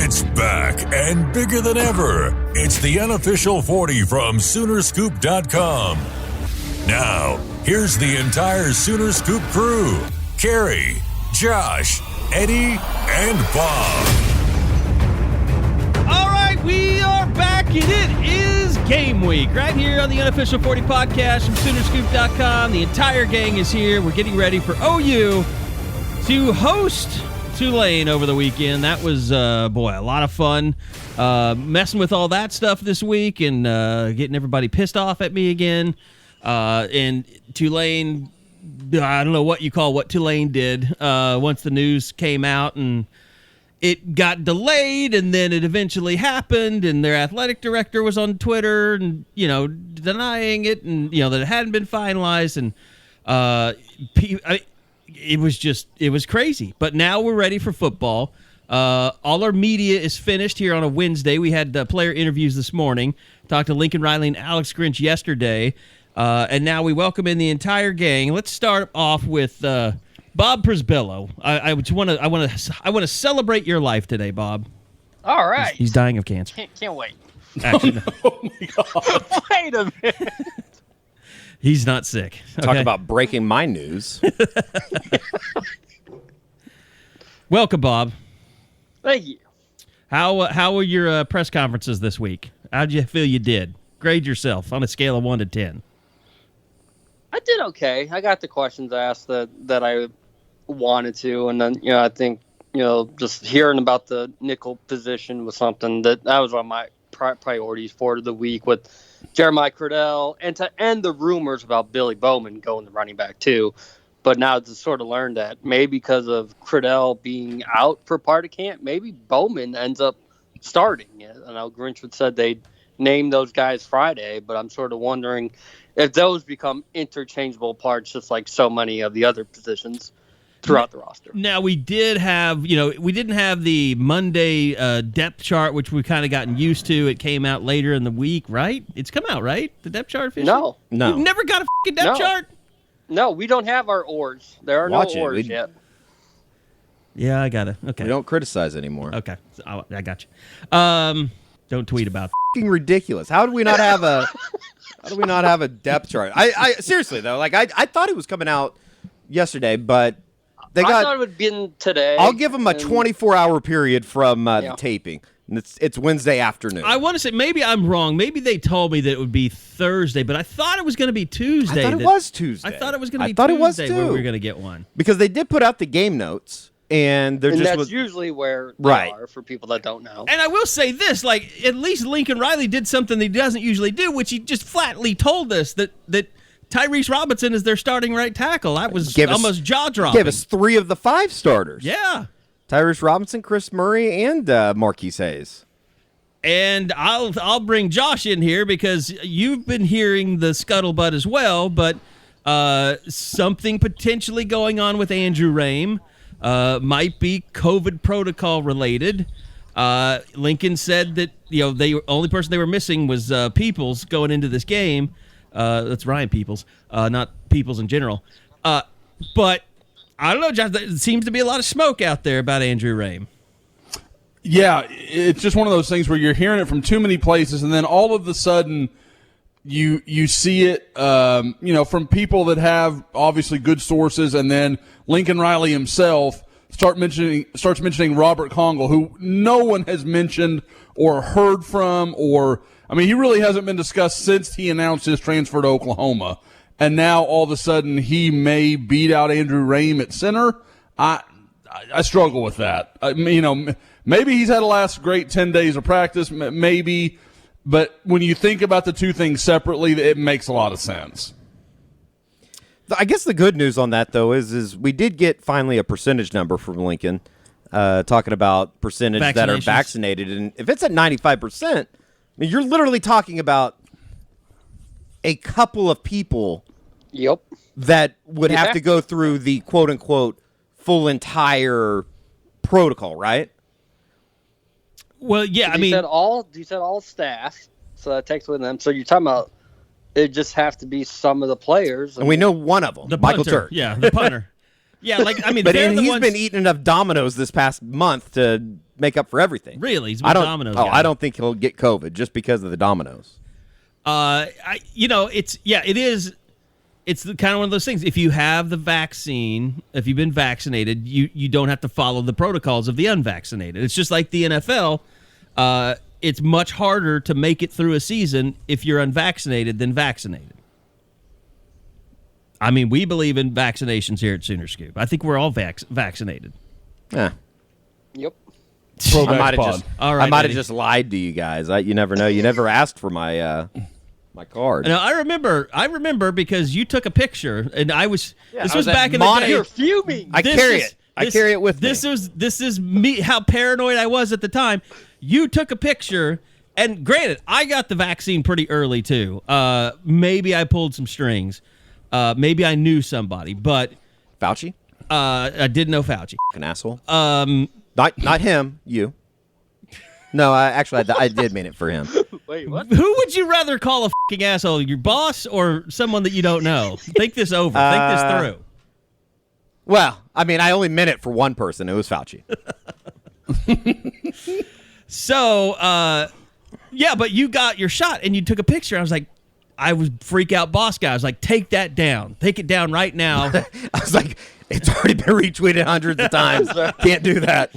It's back and bigger than ever. It's the unofficial 40 from Soonerscoop.com. Now, here's the entire Sooner Scoop crew. Carrie, Josh, Eddie, and Bob. All right, we are back, and it is Game Week right here on the unofficial 40 podcast from Soonerscoop.com. The entire gang is here. We're getting ready for OU to host Tulane over the weekend. That was, a lot of fun. Messing with all that stuff this week and getting everybody pissed off at me again. And Tulane, I don't know what you call what Tulane did once the news came out, and it got delayed, and then it eventually happened, and their athletic director was on Twitter and, denying it, and, that it hadn't been finalized, and it was crazy. But now we're ready for football. All our media is finished here on a Wednesday. We had player interviews this morning. Talked to Lincoln Riley and Alex Grinch yesterday. And now we welcome in the entire gang. Let's start off with Bob Prisbillo. I want to celebrate your life today, Bob. All right. He's dying of cancer. Can't wait. Actually, no. Oh my God. Wait a minute. He's not sick. Okay? Talk about breaking my news. Welcome, Bob. Thank you. How were your press conferences this week? How'd you feel you did? Grade yourself on a scale of 1 to 10. I did okay. I got the questions asked that I wanted to, and then I think just hearing about the nickel position was something that was one of my priorities for the week with Jeremiah Cradell, and to end the rumors about Billy Bowman going to running back too. But now to sort of learn that maybe because of Cradell being out for part of camp, maybe Bowman ends up starting. I know Grinch would said they'd name those guys Friday, but I'm sort of wondering if those become interchangeable parts, just like so many of the other positions throughout the roster. Now, we did have, we didn't have the Monday depth chart, which we've kind of gotten used to. It came out later in the week, right? It's come out, right? The depth chart officially? No. You've never got a fucking depth chart? No, we don't have our ors. There are no ors yet. Yeah, I got it. Okay. We don't criticize anymore. Okay. I got you. Don't tweet about Fucking ridiculous. How do we not have a depth chart? I seriously though, I thought it was coming out yesterday, but I thought it would be today. I'll give them a 24-hour period from the taping. And it's Wednesday afternoon. I want to say, maybe I'm wrong. Maybe they told me that it would be Thursday, but I thought it was going to be Tuesday. I thought it was Tuesday. I thought it was going to be Tuesday where we were going to get one. Because they did put out the game notes, and that's usually where they are for people that don't know. And I will say this, at least Lincoln Riley did something that he doesn't usually do, which he just flatly told us that Tyrese Robinson is their starting right tackle. That was almost jaw-dropping. Gave us 3 of the 5 starters. Yeah. Tyrese Robinson, Chris Murray, and Marquise Hayes. And I'll bring Josh in here because you've been hearing the scuttlebutt as well, but something potentially going on with Andrew Rame might be COVID protocol related. Lincoln said that the only person they were missing was Peoples going into this game. That's Ryan Peoples, not Peoples in general. But I don't know, Josh. There seems to be a lot of smoke out there about Andrew Rame. Yeah, it's just one of those things where you're hearing it from too many places, and then all of a sudden you see it, from people that have obviously good sources, and then Lincoln Riley himself starts mentioning Robert Congle, who no one has mentioned or heard from, he really hasn't been discussed since he announced his transfer to Oklahoma. And now all of a sudden he may beat out Andrew Rame at center. I struggle with that. Maybe he's had a last great 10 days of practice, maybe. But when you think about the two things separately, it makes a lot of sense. I guess the good news on that, though, is we did get finally a percentage number from Lincoln talking about percentage that are vaccinated. And if it's at 95%, you're literally talking about a couple of people that would have to go through the quote-unquote full entire protocol, right? Well, yeah, you said all staff, so that takes with them. So you're talking about it just have to be some of the players. And we know one of them, Michael Turk. Yeah, the punter. Yeah, like I mean, but he's been eating enough Domino's this past month to make up for everything. Really, he's been Domino's. I don't think he'll get COVID just because of the Domino's. It is. It's kind of one of those things. If you have the vaccine, if you've been vaccinated, you don't have to follow the protocols of the unvaccinated. It's just like the NFL. It's much harder to make it through a season if you're unvaccinated than vaccinated. I mean, we believe in vaccinations here at Sooner Scoop. I think we're all vaccinated. Yeah. Yep. I might have just lied to you guys. You never know. You never asked for my my card. No, I remember because you took a picture, and this was back in the day. You're fuming. I carry it with me. This is me. How paranoid I was at the time. You took a picture, and granted, I got the vaccine pretty early too. Maybe I pulled some strings. Maybe I knew somebody, but Fauci. I didn't know Fauci. An asshole. Not him. You. No, I did mean it for him. Wait, what? Who would you rather call a fucking asshole? Your boss or someone that you don't know? Think this over. Think this through. Well, I mean, I only meant it for one person. It was Fauci. So, but you got your shot and you took a picture. I was freak out boss guy. I was like, take that down. Take it down right now. I was like, it's already been retweeted hundreds of times. Can't do that.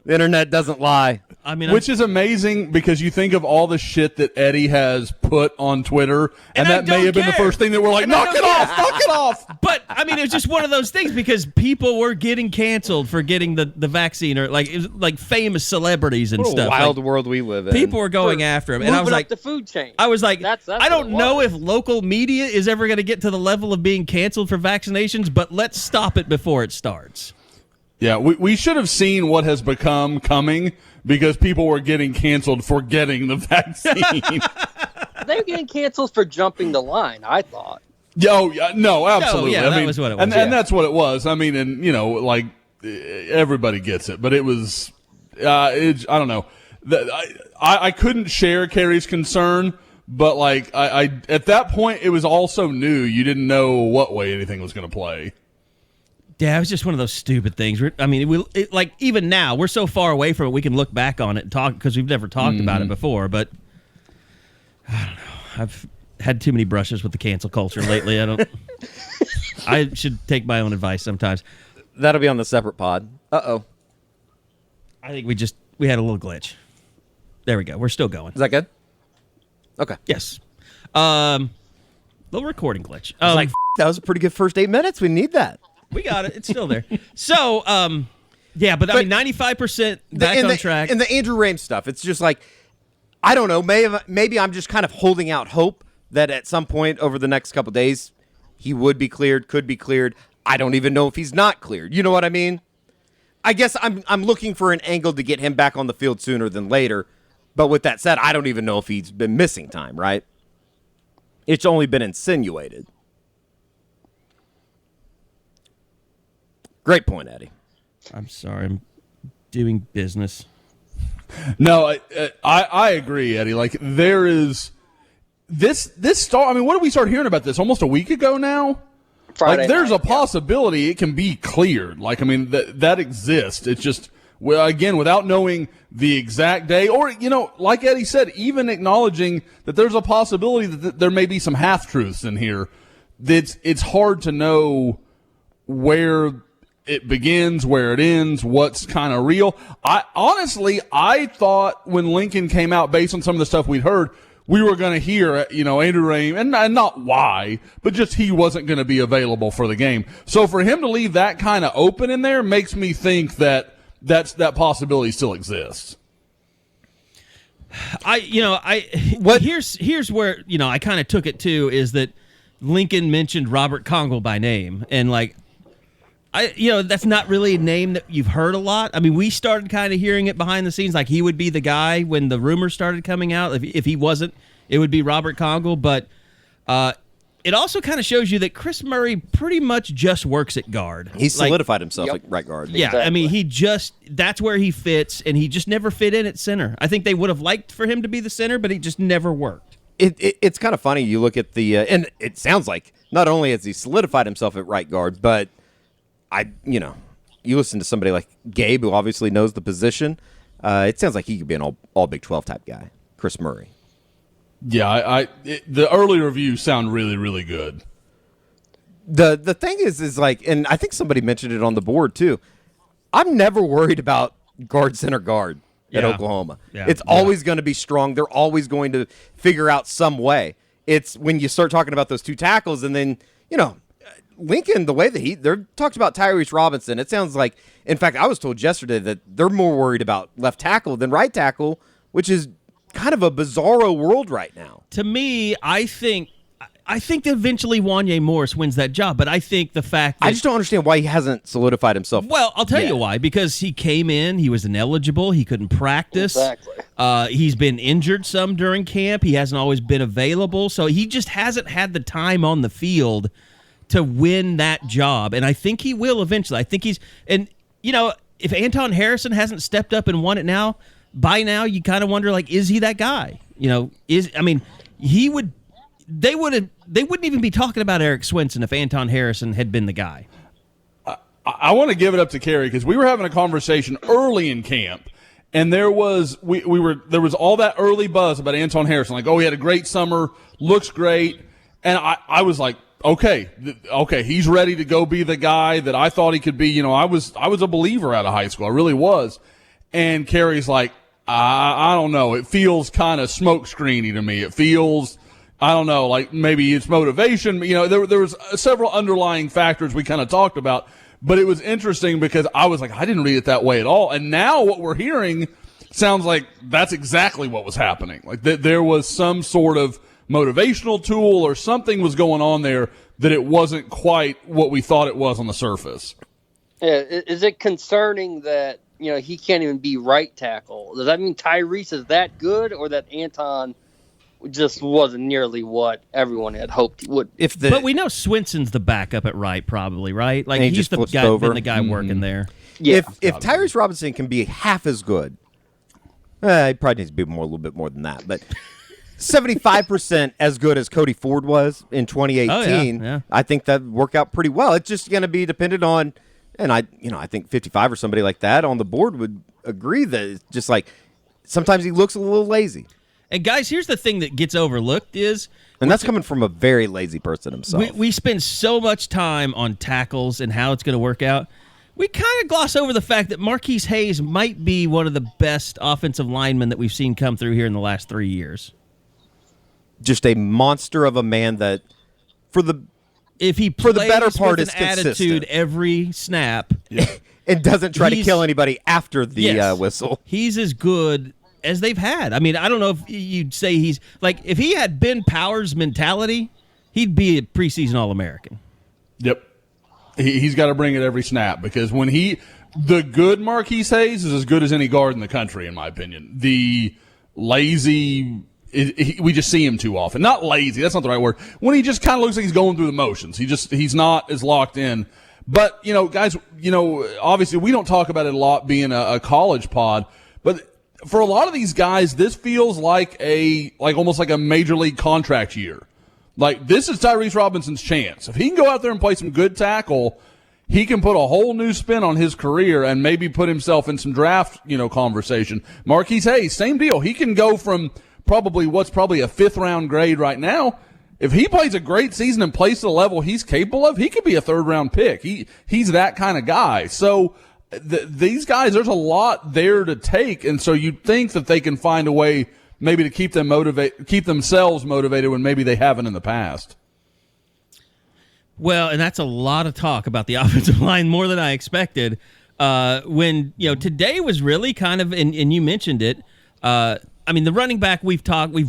The internet doesn't lie. I mean, which is amazing because you think of all the shit that Eddie has put on Twitter, and that may have been the first thing that we're like, knock it off. But I mean, it's just one of those things because people were getting canceled for getting the vaccine, or it was like famous celebrities and stuff. Wild world we live in. People were going after him, and I was like, the food chain. I was like, that's I don't know if local media is ever going to get to the level of being canceled for vaccinations, but let's stop it before it starts. Yeah, we should have seen what has become coming because people were getting canceled for getting the vaccine. They were getting canceled for jumping the line, I thought. No, absolutely. That was what it was. And that's what it was. I mean, and, everybody gets it. But it was, I don't know. I couldn't share Carrie's concern, but, I at that point, it was all so new, you didn't know what way anything was going to play. Yeah, it was just one of those stupid things. I mean, even now, we're so far away from it, we can look back on it and talk because we've never talked about it before. But I don't know. I've had too many brushes with the cancel culture lately. I should take my own advice sometimes. That'll be on the separate pod. Uh-oh. I think we had a little glitch. There we go. We're still going. Is that good? Okay. Yes. Little recording glitch. That was a pretty good first 8 minutes. We need that. We got it. It's still there. So, I mean, 95% back on track. And the Andrew Rames stuff, it's just like, I don't know, maybe I'm just kind of holding out hope that at some point over the next couple days, he would be cleared, could be cleared. I don't even know if he's not cleared. You know what I mean? I guess I'm looking for an angle to get him back on the field sooner than later. But with that said, I don't even know if he's been missing time, right? It's only been insinuated. Great point, Eddie. I'm sorry. I'm doing business. No, I agree, Eddie. There is this start. I mean, what did we start hearing about this? Almost a week ago now? Friday there's night, a possibility it can be cleared. That exists. It's just, again, without knowing the exact day or, like Eddie said, even acknowledging that there's a possibility that there may be some half-truths in here. It's hard to know where it begins, where it ends, what's kind of real. I thought when Lincoln came out, based on some of the stuff we'd heard, we were going to hear, Andrew Rames, and not why, but just he wasn't going to be available for the game. So for him to leave that kind of open in there makes me think that that possibility still exists. Here's where, I kind of took it too, is that Lincoln mentioned Robert Congle by name, and that's not really a name that you've heard a lot. I mean, we started kind of hearing it behind the scenes, like he would be the guy when the rumors started coming out. If he wasn't, it would be Robert Congle. But it also kind of shows you that Chris Murray pretty much just works at guard. He solidified himself at right guard. Yeah, exactly. I mean, that's where he fits, and he just never fit in at center. I think they would have liked for him to be the center, but he just never worked. It's kind of funny. You look at and it sounds like not only has he solidified himself at right guard, but you listen to somebody like Gabe, who obviously knows the position. It sounds like he could be an all Big 12 type guy. Chris Murray. Yeah, the early reviews sound really, really good. The thing is like, and I think somebody mentioned it on the board too. I'm never worried about center guard at Oklahoma. Yeah. It's always going to be strong. They're always going to figure out some way. It's when you start talking about those two tackles, and then Lincoln, the way that they're talked about Tyrese Robinson. It sounds like, in fact, I was told yesterday that they're more worried about left tackle than right tackle, which is kind of a bizarro world right now. To me, I think that eventually Wanye Morris wins that job, but I think the fact that I just don't understand why he hasn't solidified himself. Well, I'll tell you why. Because he came in, he was ineligible, he couldn't practice. Exactly. He's been injured some during camp. He hasn't always been available, so he just hasn't had the time on the field to win that job. And I think he will eventually. I think he's if Anton Harrison hasn't stepped up and won it by now you kind of wonder, like, is he that guy? They wouldn't even be talking about Eric Swinson if Anton Harrison had been the guy. I want to give it up to Kerry because we were having a conversation early in camp, and there was all that early buzz about Anton Harrison, like, oh, he had a great summer, looks great, and I was like, okay, he's ready to go be the guy that I thought he could be. I was a believer out of high school, I really was, and Kerry's like, I don't know, it feels kind of smokescreeny to me. It feels, I don't know, like maybe it's motivation. There was several underlying factors we kind of talked about, but it was interesting because I was like, I didn't read it that way at all. And now what we're hearing sounds like that's exactly what was happening. Like there was some sort of motivational tool or something was going on there that it wasn't quite what we thought it was on the surface. Yeah, is it concerning that he can't even be right tackle? Does that mean Tyrese is that good, or that Anton just wasn't nearly what everyone had hoped he would? But we know Swinson's the backup at right, probably, right? Like he's the guy, been the guy working there. Yeah. If Tyrese Robinson can be half as good, he probably needs to be a little bit more than that, but 75% as good as Cody Ford was in 2018. Yeah. I think that would work out pretty well. It's just going to be dependent on, and I think 55 or somebody like that on the board would agree that it's just like sometimes he looks a little lazy. And guys, here's the thing that gets overlooked is, and that's coming from a very lazy person himself. We spend so much time on tackles and how it's going to work out. We kind of gloss over the fact that Marquise Hayes might be one of the best offensive linemen that we've seen come through here in the last 3 years. Just a monster of a man that, if he plays for the better part, with is an attitude every snap, and doesn't try to kill anybody after the whistle, he's as good as they've had. I mean, I don't know if you'd say he's like, if he had Ben Powers' mentality, he'd be a preseason All-American. Yep. He's got to bring it every snap because the good Marquise Hayes is as good as any guard in the country, in my opinion. The lazy, we just see him too often. Not lazy, that's not the right word. When he just kind of looks like he's going through the motions. He's not as locked in. But, guys, obviously we don't talk about it a lot being a college pod, but for a lot of these guys, this feels like almost like a major league contract year. Like, this is Tyrese Robinson's chance. If he can go out there and play some good tackle, he can put a whole new spin on his career and maybe put himself in some draft, conversation. Marquise Hayes, same deal. He can go from what's probably a 5th-round grade right now. If he plays a great season and plays to the level he's capable of, he could be a 3rd-round pick. He's that kind of guy. So these guys, there's a lot there to take, and so you'd think that they can find a way maybe to keep themselves motivated when maybe they haven't in the past. Well, and that's a lot of talk about the offensive line, more than I expected. When today was really kind of, and you mentioned it. The running back we've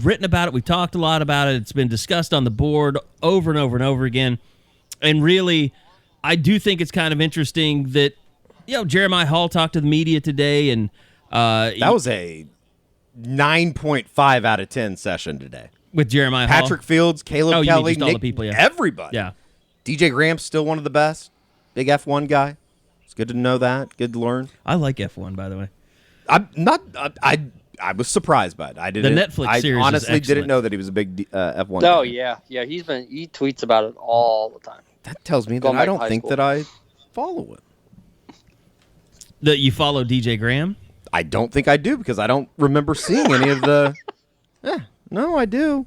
written about it, we've talked a lot about it. It's been discussed on the board over and over and over again. And really, I do think it's kind of interesting that Jeremiah Hall talked to the media today, and that was a 9.5 out of 10 session today with Jeremiah Hall. Patrick Fields, Caleb Kelly, Nick, all the people, everybody. Yeah. DJ Graham's still one of the best. Big F1 guy. It's good to know that. Good to learn. I like F1, by the way. I was surprised by it. I didn't. The Netflix series. I honestly is didn't know that he was a big F1 Oh guy. yeah. He tweets about it all the time. That tells me that I don't think that I follow it. That you follow DJ Graham? I don't think I do because I don't remember seeing any of the. Yeah, no, I do.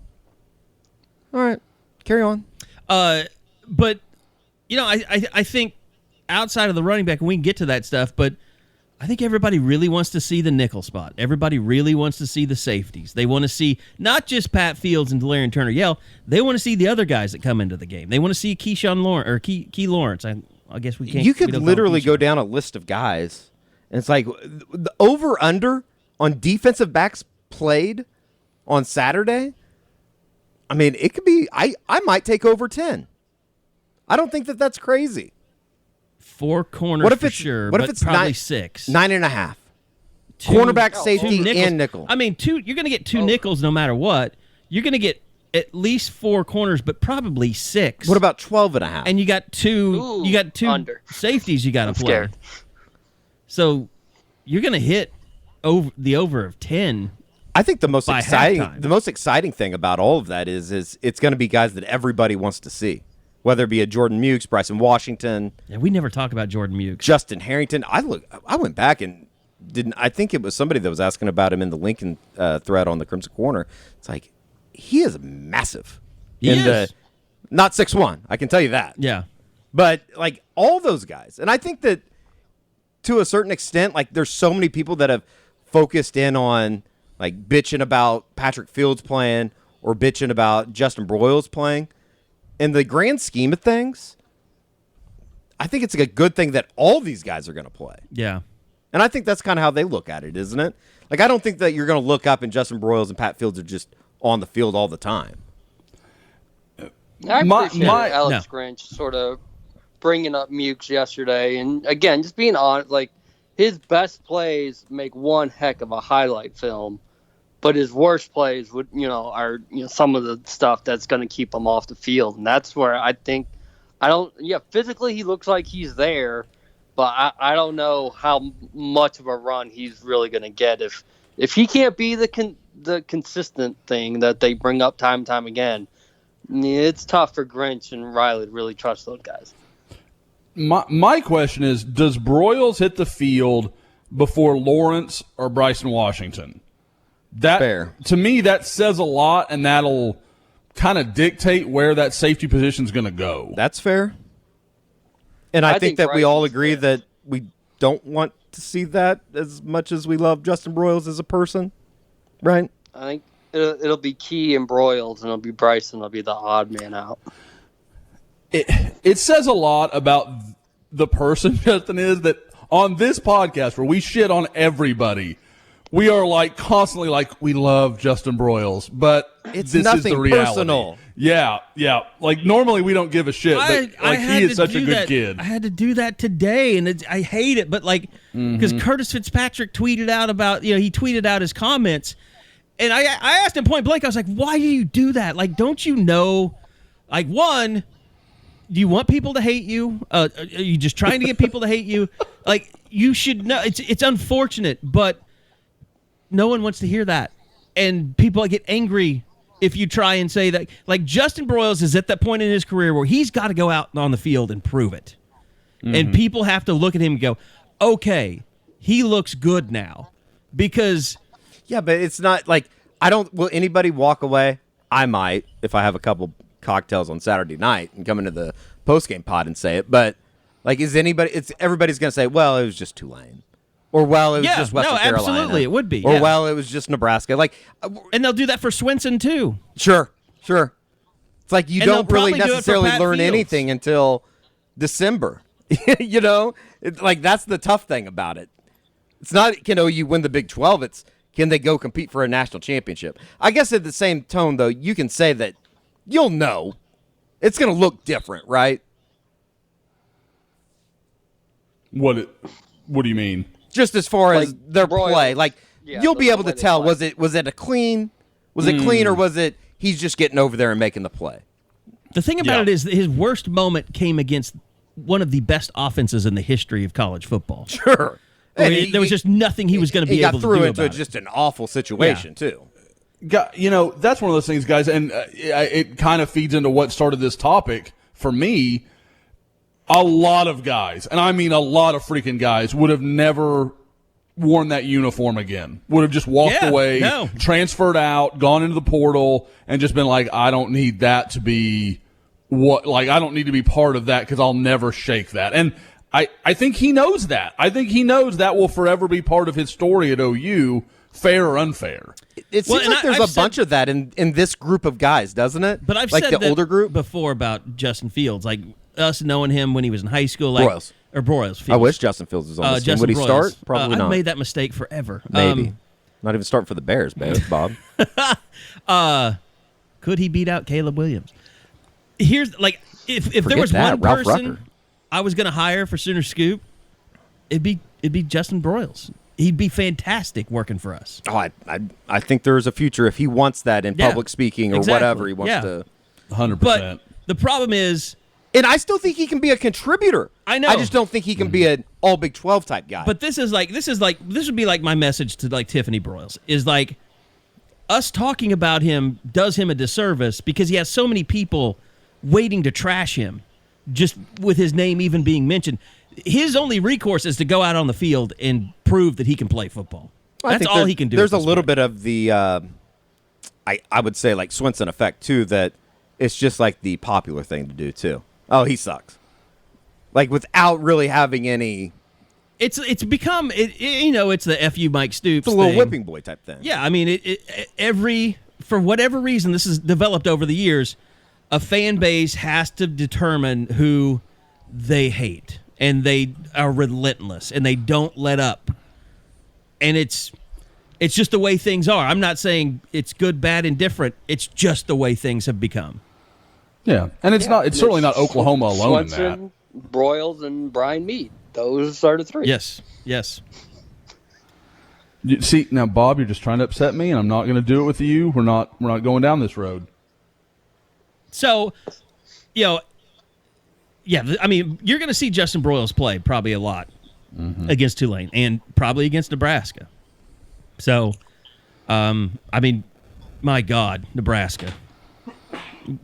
All right, carry on. But I think outside of the running back, and we can get to that stuff, but I think everybody really wants to see the nickel spot. Everybody really wants to see the safeties. They want to see not just Pat Fields and Delarian Turner-Yell. They want to see the other guys that come into the game. They want to see Keyshawn Lawrence or Key Lawrence. I guess we can't. You could literally go down a list of guys, and it's like the over/under on defensive backs played on Saturday. I mean, it could be. I might take over 10. I don't think that's crazy. 4 corners for sure. What if it's probably 6? 9.5. Cornerback, safety, and nickel. I mean, you're going to get 2 nickels no matter what. You're going to get at least 4 corners, but probably 6. What about 12.5? And you got 2. Ooh, you got 2 safeties. You got to play. Scared. So you're going to hit over of 10. I think the most exciting thing about all of that is it's going to be guys that everybody wants to see, whether it be a Jordan Mukes, Bryson Washington. Yeah, we never talk about Jordan Mukes. Justin Harrington. I went back and didn't. I think it was somebody that was asking about him in the Lincoln thread on the Crimson Corner. It's like he is massive. He is. Not 6'1", I can tell you that. Yeah, but like all those guys, and I think that to a certain extent, like there's so many people that have focused in on like bitching about Patrick Fields playing or bitching about Justin Broyles playing. In the grand scheme of things, I think it's a good thing that all these guys are going to play. Yeah. And I think that's kind of how they look at it, isn't it? Like, I don't think that you're going to look up and Justin Broyles and Pat Fields are just on the field all the time. I appreciate Alex Grinch sort of bringing up Mukes yesterday. And, again, just being honest, like, his best plays make one heck of a highlight film. But his worst plays are some of the stuff that's going to keep him off the field, and that's where I think physically he looks like he's there, but I don't know how much of a run he's really going to get if he can't be the consistent thing that they bring up time and time again. It's tough for Grinch and Riley to really trust those guys. My question is, does Broyles hit the field before Lawrence or Bryson Washington? Fair. To me, that says a lot, and that'll kind of dictate where that safety position is going to go. That's fair. And I think that we all agree that we don't want to see that as much as we love Justin Broyles as a person, right? I think it'll be Key and Broyles, and it'll be Bryson. It'll be the odd man out. It says a lot about the person, Justin, is that on this podcast where we shit on everybody, we are like constantly like, we love Justin Broyles, but it's this is the reality. Personal. Yeah. Like normally we don't give a shit, but he is such a good kid. I had to do that today, and I hate it. But like, because Curtis Fitzpatrick tweeted out about he tweeted out his comments, and I asked him point blank. I was like, why do you do that? Like, don't you know? Like, one, do you want people to hate you? Are you just trying to get people to hate you? Like, you should know. It's unfortunate, but no one wants to hear that. And people get angry if you try and say that. Like, Justin Broyles is at that point in his career where he's got to go out on the field and prove it. And people have to look at him and go, okay, he looks good now. Because... Yeah, but it's not like... Will anybody walk away? I might, if I have a couple cocktails on Saturday night and come into the postgame pod and say it. But, like, everybody's going to say, well, it was just Tulane. Or, well, it was just Western Carolina. Absolutely, it would be. Or, well, it was just Nebraska. Like, and they'll do that for Swinson, too. Sure. It's like you don't really necessarily learn anything until December. Like, that's the tough thing about it. It's not, you win the Big 12. It's, can they go compete for a national championship? I guess at the same tone, though, you can say that you'll know. It's going to look different, right? What do you mean? Just as far as their play, like you'll be able to tell. Was it a clean? Was it clean, or was it he's just getting over there and making the play? The thing about it is, his worst moment came against one of the best offenses in the history of college football. Sure, there was just nothing he was going to be able to do about it. He got through into just an awful situation too. That's one of those things, guys, and it kind of feeds into what started this topic for me. a lot of guys, and I mean a lot of freaking guys, would have never worn that uniform again. Would have just walked away, transferred out, gone into the portal, and just been like, I don't need that to be I don't need to be part of that because I'll never shake that. And I think he knows that. I think he knows that will forever be part of his story at OU, fair or unfair. It seems like there's a bunch of that in this group of guys, doesn't it? But I've said the older group before about Justin Fields, like us knowing him when he was in high school, Broyles. Or Broyles. Fields. I wish Justin Fields was on this team. Would he start? Probably not. I've made that mistake forever. Maybe. Not even starting for the Bears, Bob. Could he beat out Caleb Williams? Here's if there was one person I was going to hire for Sooner Scoop, it'd be Justin Broyles. He'd be fantastic working for us. Oh, I think there is a future if he wants that in public speaking or whatever he wants to. 100%. But the problem is, and I still think he can be a contributor. I know. I just don't think he can be an all Big 12 type guy. But this would be like my message to like Tiffany Broyles is like us talking about him does him a disservice because he has so many people waiting to trash him just with his name even being mentioned. His only recourse is to go out on the field and prove that he can play football. That's all he can do. There's a little bit of the, I would say, like Swinson effect, too, that it's just like the popular thing to do, too. Oh, he sucks. Like, without really having any... It's become, it's the F you Mike Stoops It's a little whipping boy type thing. Yeah, I mean, for whatever reason, this has developed over the years, a fan base has to determine who they hate. And they are relentless, and they don't let up. And it's just the way things are. I'm not saying it's good, bad, indifferent. It's just the way things have become. Yeah, and it's certainly not Oklahoma alone Swenson, in that. Broyles, and Brian Meade. Those are the three. Yes. See, now, Bob, you're just trying to upset me, and I'm not going to do it with you. We're not going down this road. So, yeah, I mean, you're going to see Justin Broyles play probably a lot against Tulane and probably against Nebraska. So, I mean, my God, Nebraska.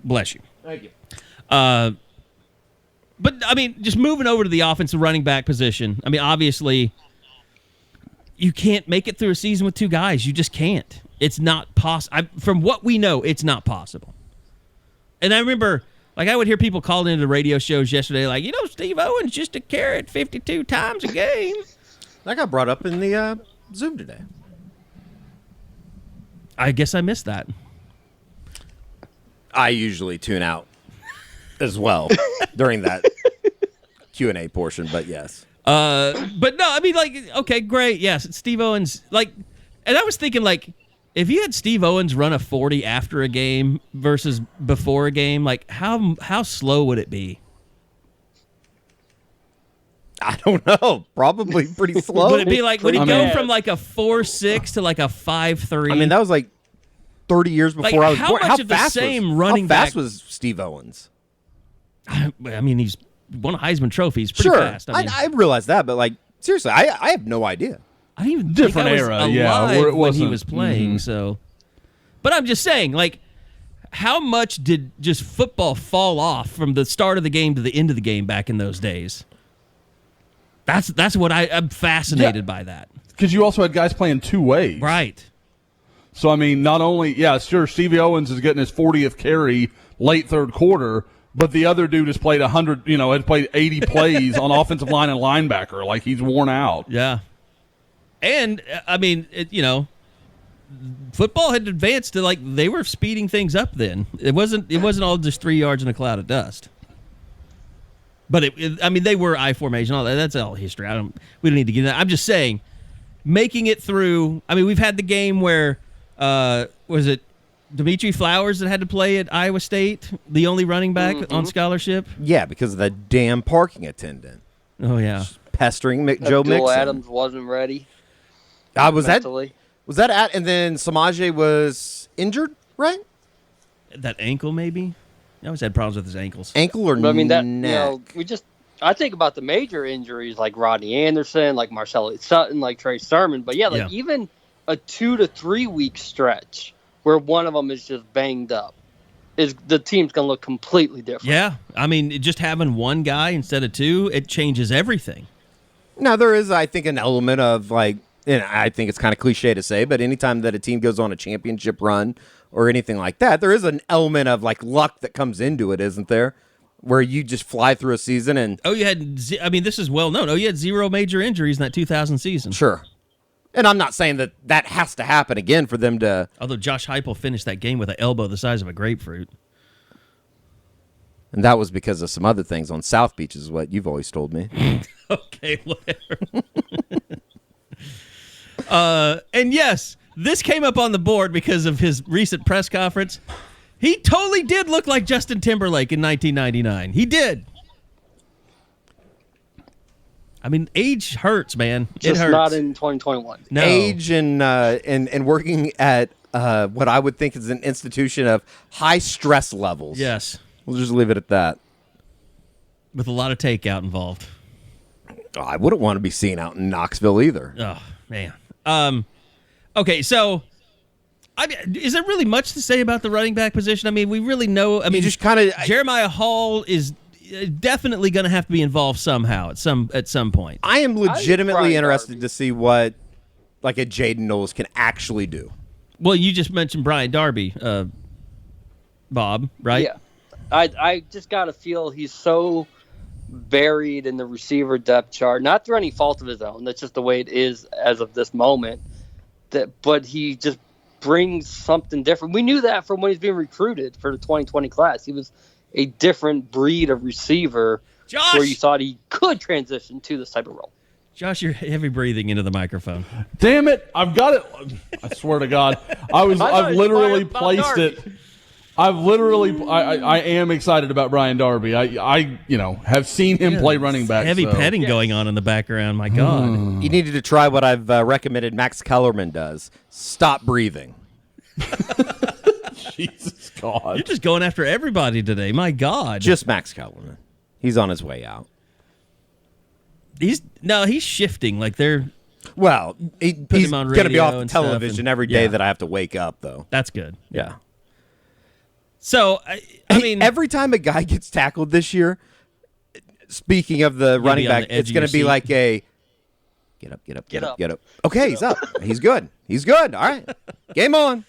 Bless you. Thank you. But, I mean, just moving over to the offensive running back position, I mean, obviously, you can't make it through a season with two guys. You just can't. It's not possible. From what we know, it's not possible. And I remember... Like, I would hear people calling into radio shows yesterday, like, Steve Owens just a carrot 52 times a game. That got brought up in the Zoom today. I guess I missed that. I usually tune out as well during that Q&A portion, but yes. But no, I mean, like, okay, great, yes, Steve Owens, like, and I was thinking, like, if you had Steve Owens run a 40 after a game versus before a game, like how slow would it be? I don't know. Probably pretty slow. Would it be like, would he go from like a 4.6 to like a 5.3? I mean, that was like 30 years before I was born. How fast was Steve Owens? I mean, he's won a Heisman Trophy. He's pretty fast. I realize that, but like seriously, I have no idea. I didn't even different think I was era, alive when he was playing. So, but I'm just saying, like, how much did just football fall off from the start of the game to the end of the game back in those days? That's what I'm fascinated by that. Because you also had guys playing two ways, right? So I mean, not only sure, Stevie Owens is getting his 40th carry late third quarter, but the other dude has played 100, had played 80 plays on offensive line and linebacker, like he's worn out. Yeah. And, I mean, football had advanced to, like, they were speeding things up then. It wasn't all just 3 yards in a cloud of dust. But, I mean, they were I formation. All that. That's all history. We don't need to get into that. I'm just saying, making it through, I mean, we've had the game where, was it Dimitri Flowers that had to play at Iowa State, the only running back on scholarship? Yeah, because of the damn parking attendant. Oh, yeah. Just pestering Joe Mixon. Joel Adams wasn't ready. Was that at, and then Samaje was injured, right? That ankle, maybe? He always had problems with his ankles. Ankle or but, I mean, neck? I think about the major injuries like Rodney Anderson, like Marcelo Sutton, like Trey Sermon. But even a 2 to 3 week stretch where one of them is just banged up. the team's going to look completely different. Yeah, I mean, just having one guy instead of two, it changes everything. Now, there is, I think, an element of, like, and I think it's kind of cliche to say, but anytime that a team goes on a championship run or anything like that, there is an element of, like, luck that comes into it, isn't there? Where you just fly through a season and... this is well known. You had 0 major injuries in that 2000 season. Sure. And I'm not saying that has to happen again for them to... Although Josh Heupel finished that game with an elbow the size of a grapefruit. And that was because of some other things on South Beach, is what you've always told me. Okay, whatever. And yes, this came up on the board because of his recent press conference. He totally did look like Justin Timberlake in 1999. He did. I mean, age hurts, man. It Just hurts. not in 2021. No. Age and working at what I would think is an institution of high stress levels. Yes. We'll just leave it at that. With a lot of takeout involved. Oh, I wouldn't want to be seen out in Knoxville either. Oh, man. Okay, so is there really much to say about the running back position? I mean, we really know. I mean, just kind of Jeremiah Hall is definitely going to have to be involved somehow at some point. I am legitimately Brian interested Darby. to see what like a Jaden Knowles can actually do. Well, you just mentioned Brian Darby, Bob, right? Yeah. I just got to feel he's so buried in the receiver depth chart, not through any fault of his own. That's just the way it is as of this moment. But he just brings something different. We knew that from when he's being recruited for the 2020 class. He was a different breed of receiver where you thought he could transition to this type of role. Josh, you're heavy breathing into the microphone. Damn it! I've got it. I swear to God, I've literally placed it. I am excited about Brian Darby. I have seen him play running back. Heavy petting going on in the background. My God. You needed to try what I've recommended Max Kellerman does. Stop breathing. Jesus God. You're just going after everybody today. My God. Just Max Kellerman. He's on his way out. He's shifting. Like they're... Well, he's him on going to be off radio the and stuff, television and- every day yeah. that I have to wake up, though. That's good. Yeah. So, I mean... every time a guy gets tackled this year, speaking of the running be on back, the edge it's of going your to be seat. like a get up. Okay, he's up. He's good. All right. Game on.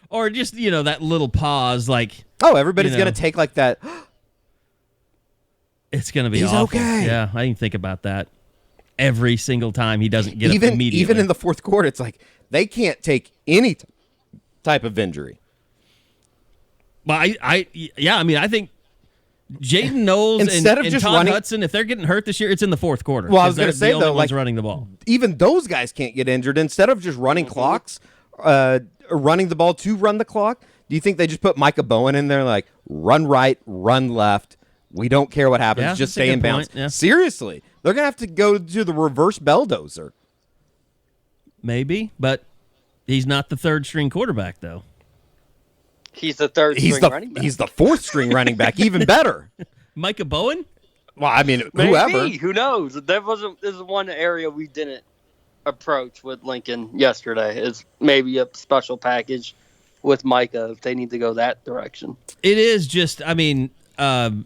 Or just, that little pause, like... Oh, everybody's going to take like that. It's going to be He's awful. okay. Yeah, I didn't think about that. Every single time he doesn't get up immediately. Even in the fourth quarter, it's like they can't take any type of injury. Well, I think Jaden Knowles and Todd Hudson, if they're getting hurt this year, it's in the fourth quarter. Well, I was going to say, the only though, ones running the ball. Even those guys can't get injured. Instead of just running clocks, running the ball to run the clock, do you think they just put Micah Bowen in there, like, run right, run left, we don't care what happens, just stay in bounds? Yeah. Seriously. They're going to have to go to the reverse belldozer. Maybe, but he's not the third-string quarterback, though. He's the third-string running back. He's the fourth-string running back, even better. Micah Bowen? Well, I mean, Maybe. whoever. Who knows? This is one area we didn't approach with Lincoln yesterday. Is maybe a special package with Micah if they need to go that direction. It is just, I mean, and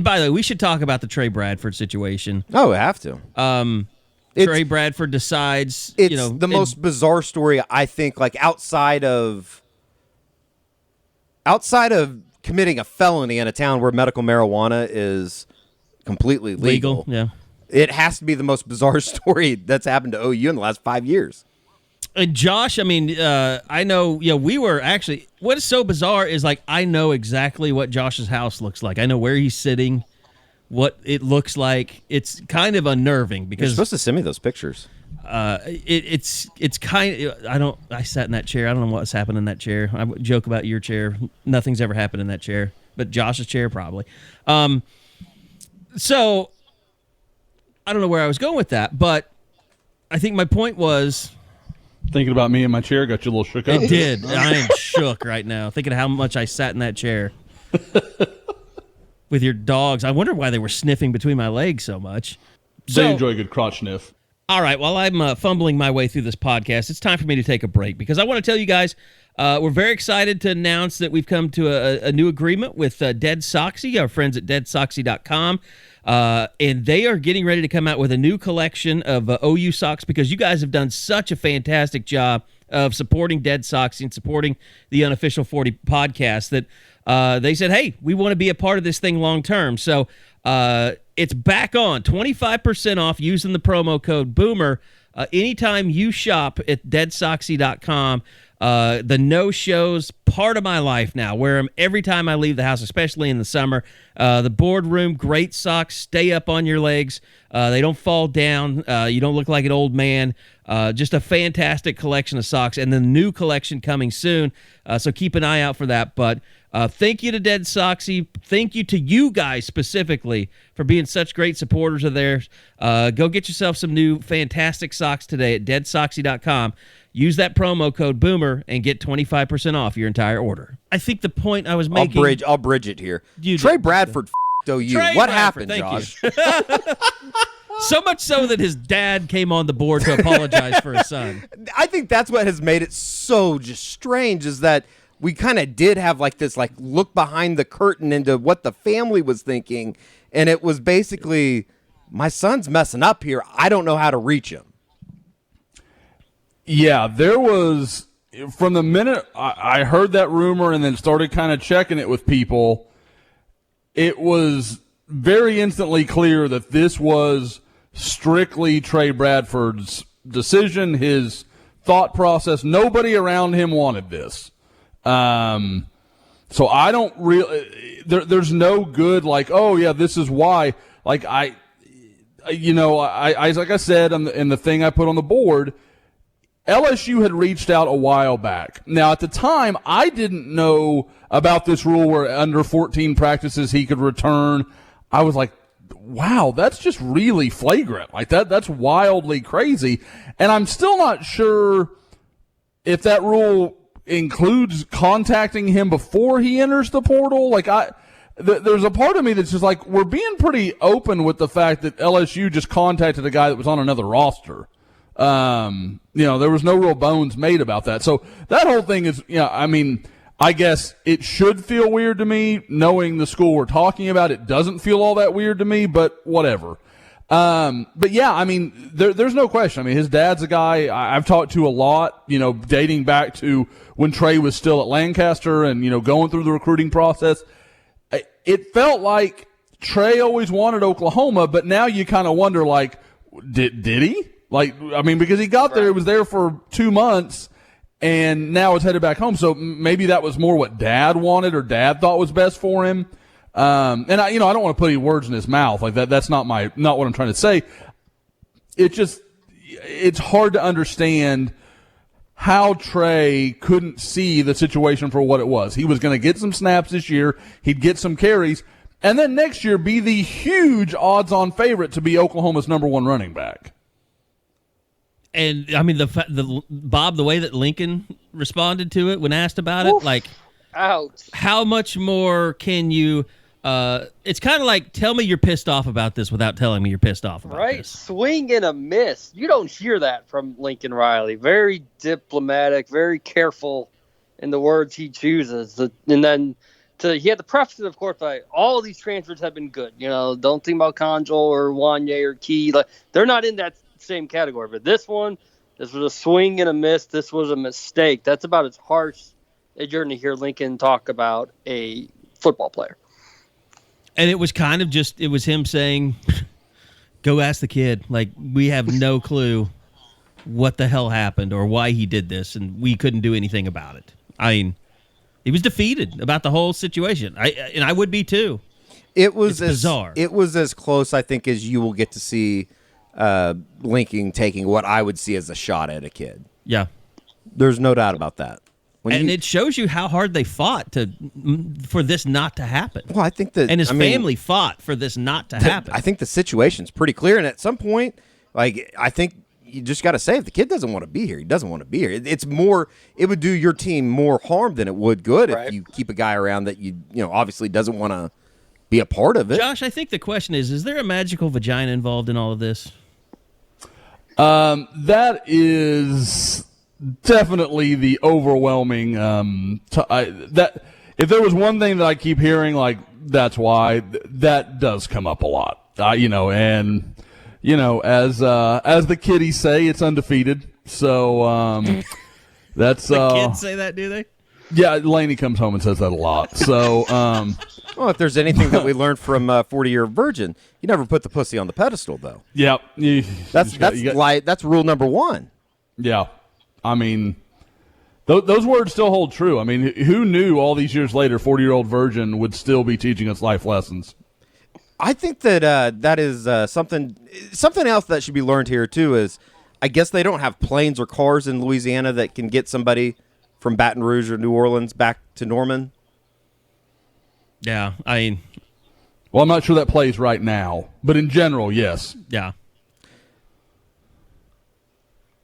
by the way, we should talk about the Tre Bradford situation. Oh, we have to. Tre Bradford decides, It's the most bizarre story, I think, like outside of committing a felony in a town where medical marijuana is completely legal. Yeah. It has to be the most bizarre story that's happened to OU in the last 5 years. And Josh, I mean, I know, we were actually, what is so bizarre is like, I know exactly what Josh's house looks like. I know where he's sitting, what it looks like. It's kind of unnerving because You're supposed to send me those pictures. it's kind of, I sat in that chair. I don't know what's happened in that chair. I joke about your chair. Nothing's ever happened in that chair, but Josh's chair probably. So I don't know where I was going with that, but I think my point was, Thinking about me in my chair got you a little shook up. it did. I am shook right now, thinking of how much I sat in that chair with your dogs. I wonder why they were sniffing between my legs so much. They enjoy a good crotch sniff. All right, while I'm fumbling my way through this podcast, it's time for me to take a break because I want to tell you guys we're very excited to announce that we've come to a new agreement with Dead Soxy, our friends at deadsoxy.com, and they are getting ready to come out with a new collection of OU socks because you guys have done such a fantastic job of supporting Dead Soxy and supporting the Unofficial 40 podcast that they said, hey, we want to be a part of this thing long term. So it's back on 25% off using the promo code Boomer anytime you shop at deadsoxy.com. The no-shows, part of my life now. Wear them every time I leave the house, especially in the summer. The boardroom, great socks, stay up on your legs. They don't fall down. You don't look like an old man. Just a fantastic collection of socks, and the new collection coming soon. So keep an eye out for that. But thank you to Dead Soxy. Thank you to you guys specifically for being such great supporters of theirs. Go get yourself some new fantastic socks today at deadsoxy.com. Use that promo code Boomer and get 25% off your entire order. I think the point I was making... I'll bridge it here. Tre Bradford OU. What happened, Josh? So much so that his dad came on the board to apologize for his son. I think that's what has made it so just strange is that we kind of did have like this like look behind the curtain into what the family was thinking, and it was basically, my son's messing up here. I don't know how to reach him. Yeah, there was, from the minute I heard that rumor and then started kind of checking it with people, it was very instantly clear that this was strictly Tre Bradford's decision, his thought process. Nobody around him wanted this. So I don't really, there's no good, like, oh yeah, this is why. Like like I said in the thing I put on the board, LSU had reached out a while back. Now, at the time, I didn't know about this rule where under 14 practices he could return. I was like, wow, that's just really flagrant. Like that's wildly crazy. And I'm still not sure if that rule includes contacting him before he enters the portal. Like there's a part of me that's just like, we're being pretty open with the fact that LSU just contacted a guy that was on another roster. There was no real bones made about that. So that whole thing is, I guess it should feel weird to me knowing the school we're talking about. It doesn't feel all that weird to me, but whatever. But yeah, there's no question. His dad's a guy I've talked to a lot, dating back to when Tre was still at Lancaster and, going through the recruiting process. It felt like Tre always wanted Oklahoma, but now you kind of wonder, like, did he? Because he got there, he was there for 2 months, and now it's headed back home. So maybe that was more what Dad wanted or Dad thought was best for him. And I don't want to put any words in his mouth like that. That's not what I'm trying to say. It's hard to understand how Tre couldn't see the situation for what it was. He was going to get some snaps this year. He'd get some carries, and then next year be the huge odds-on favorite to be Oklahoma's number one running back. And Bob, the way that Lincoln responded to it when asked about it, like, ouch. How much more can you? It's kind of like, tell me you're pissed off about this without telling me you're pissed off about this. Swing and a miss. You don't hear that from Lincoln Riley. Very diplomatic, very careful in the words he chooses. And then he had to preface it, of course, by all of these transfers have been good. Don't think about Conjol or Wanye or Key. Like, they're not in that same category, but this was a swing and a miss. This was a mistake. That's about as harsh as you're going to hear Lincoln talk about a football player. And it was kind of just, it was him saying, go ask the kid. Like, we have no clue what the hell happened or why he did this, and we couldn't do anything about it. He was defeated about the whole situation. I would be too. It was bizarre. It was as close, I think, as you will get to see Lincoln taking what I would see as a shot at a kid. Yeah. There's no doubt about that. It shows you how hard they fought for this not to happen. Well, I think that... And his family fought for this not to happen. I think the situation's pretty clear, and at some point, I think you just got to say, if the kid doesn't want to be here, he doesn't want to be here. It's more... It would do your team more harm than it would good if you keep a guy around that obviously doesn't want to be a part of it. Josh, I think the question is there a magical vagina involved in all of this? That is definitely the overwhelming. That if there was one thing that I keep hearing, like that's why that does come up a lot. As the kiddies say, it's undefeated. So that's the kids say that, do they? Yeah, Laney comes home and says that a lot. So, well, if there's anything that we learned from 40-Year Virgin, you never put the pussy on the pedestal, though. Yep. That's rule number one. Yeah. I mean, those words still hold true. I mean, who knew all these years later 40-Year-Old Virgin would still be teaching us life lessons? I think that that is something else that should be learned here, too, is I guess they don't have planes or cars in Louisiana that can get somebody from Baton Rouge or New Orleans back to Norman. Yeah, I mean... Well, I'm not sure that plays right now, but in general, yes. Yeah.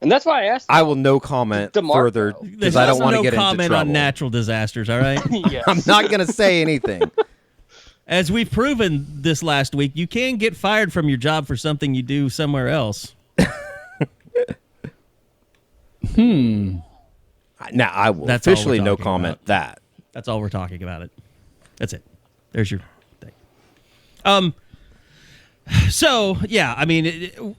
And that's why I asked. I will no comment further because I don't want to get into trouble. No comment on natural disasters, all right? Yes. I'm not going to say anything. As we've proven this last week, you can get fired from your job for something you do somewhere else. Now, I will officially no comment that. That's all we're talking about it. That's it. There's your thing. So, yeah, I mean,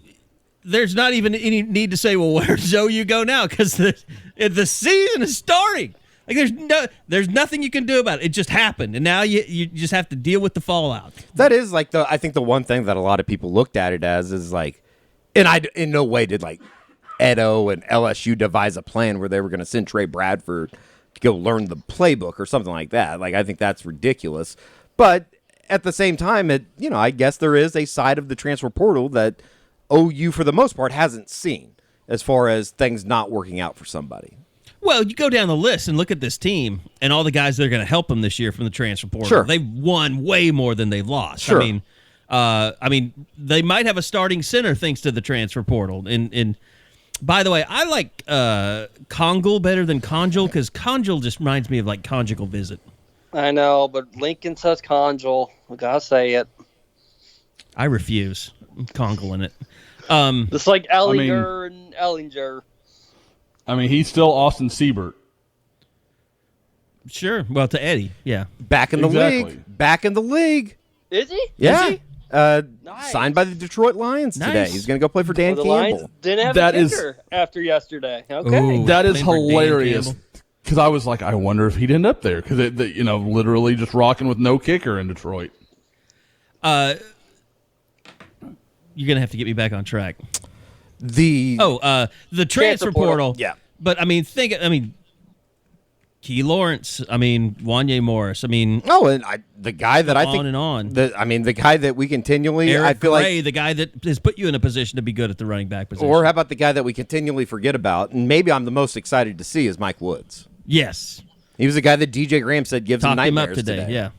there's not even any need to say, well, where's OU go now? Because the season is starting. Like, there's nothing you can do about it. It just happened, and now you just have to deal with the fallout. That is, like, I think the one thing that a lot of people looked at it as is, like, and I in no way did, like, Edo and LSU devise a plan where they were going to send Tre Bradford to go learn the playbook or something like that. Like, I think that's ridiculous. But at the same time, I guess there is a side of the transfer portal that OU, for the most part, hasn't seen as far as things not working out for somebody. Well, you go down the list and look at this team and all the guys that are going to help them this year from the transfer portal. Sure. They've won way more than they've lost. Sure. I mean, they might have a starting center thanks to the transfer portal. And by the way, I like Congal better than Conjal because Conjal just reminds me of like conjugal visit. I know, but Lincoln says Conjal. I gotta say it. I refuse. I'm Congaling it. Just like Ellinger and Ellinger. I mean, he's still Austin Siebert. Sure. Well, to Eddie, yeah. Back in the league. Back in the league. Is he? Yeah. Is he? Nice. Signed by the Detroit Lions today. He's going to go play for Dan the Campbell. Lions didn't have a kicker after yesterday. Okay. Ooh, that is hilarious. Because I was like, I wonder if he'd end up there. Because, literally just rocking with no kicker in Detroit. You're going to have to get me back on track. The transfer portal. Yeah. But, Key Lawrence, Wanye Morris, and the guy that I think on and on. The guy that we continually Eric I feel Gray, like the guy that has put you in a position to be good at the running back position. Or how about the guy that we continually forget about, and maybe I'm the most excited to see is Mike Woods. Yes. He was the guy that DJ Graham said gives him nightmares up today. Yeah.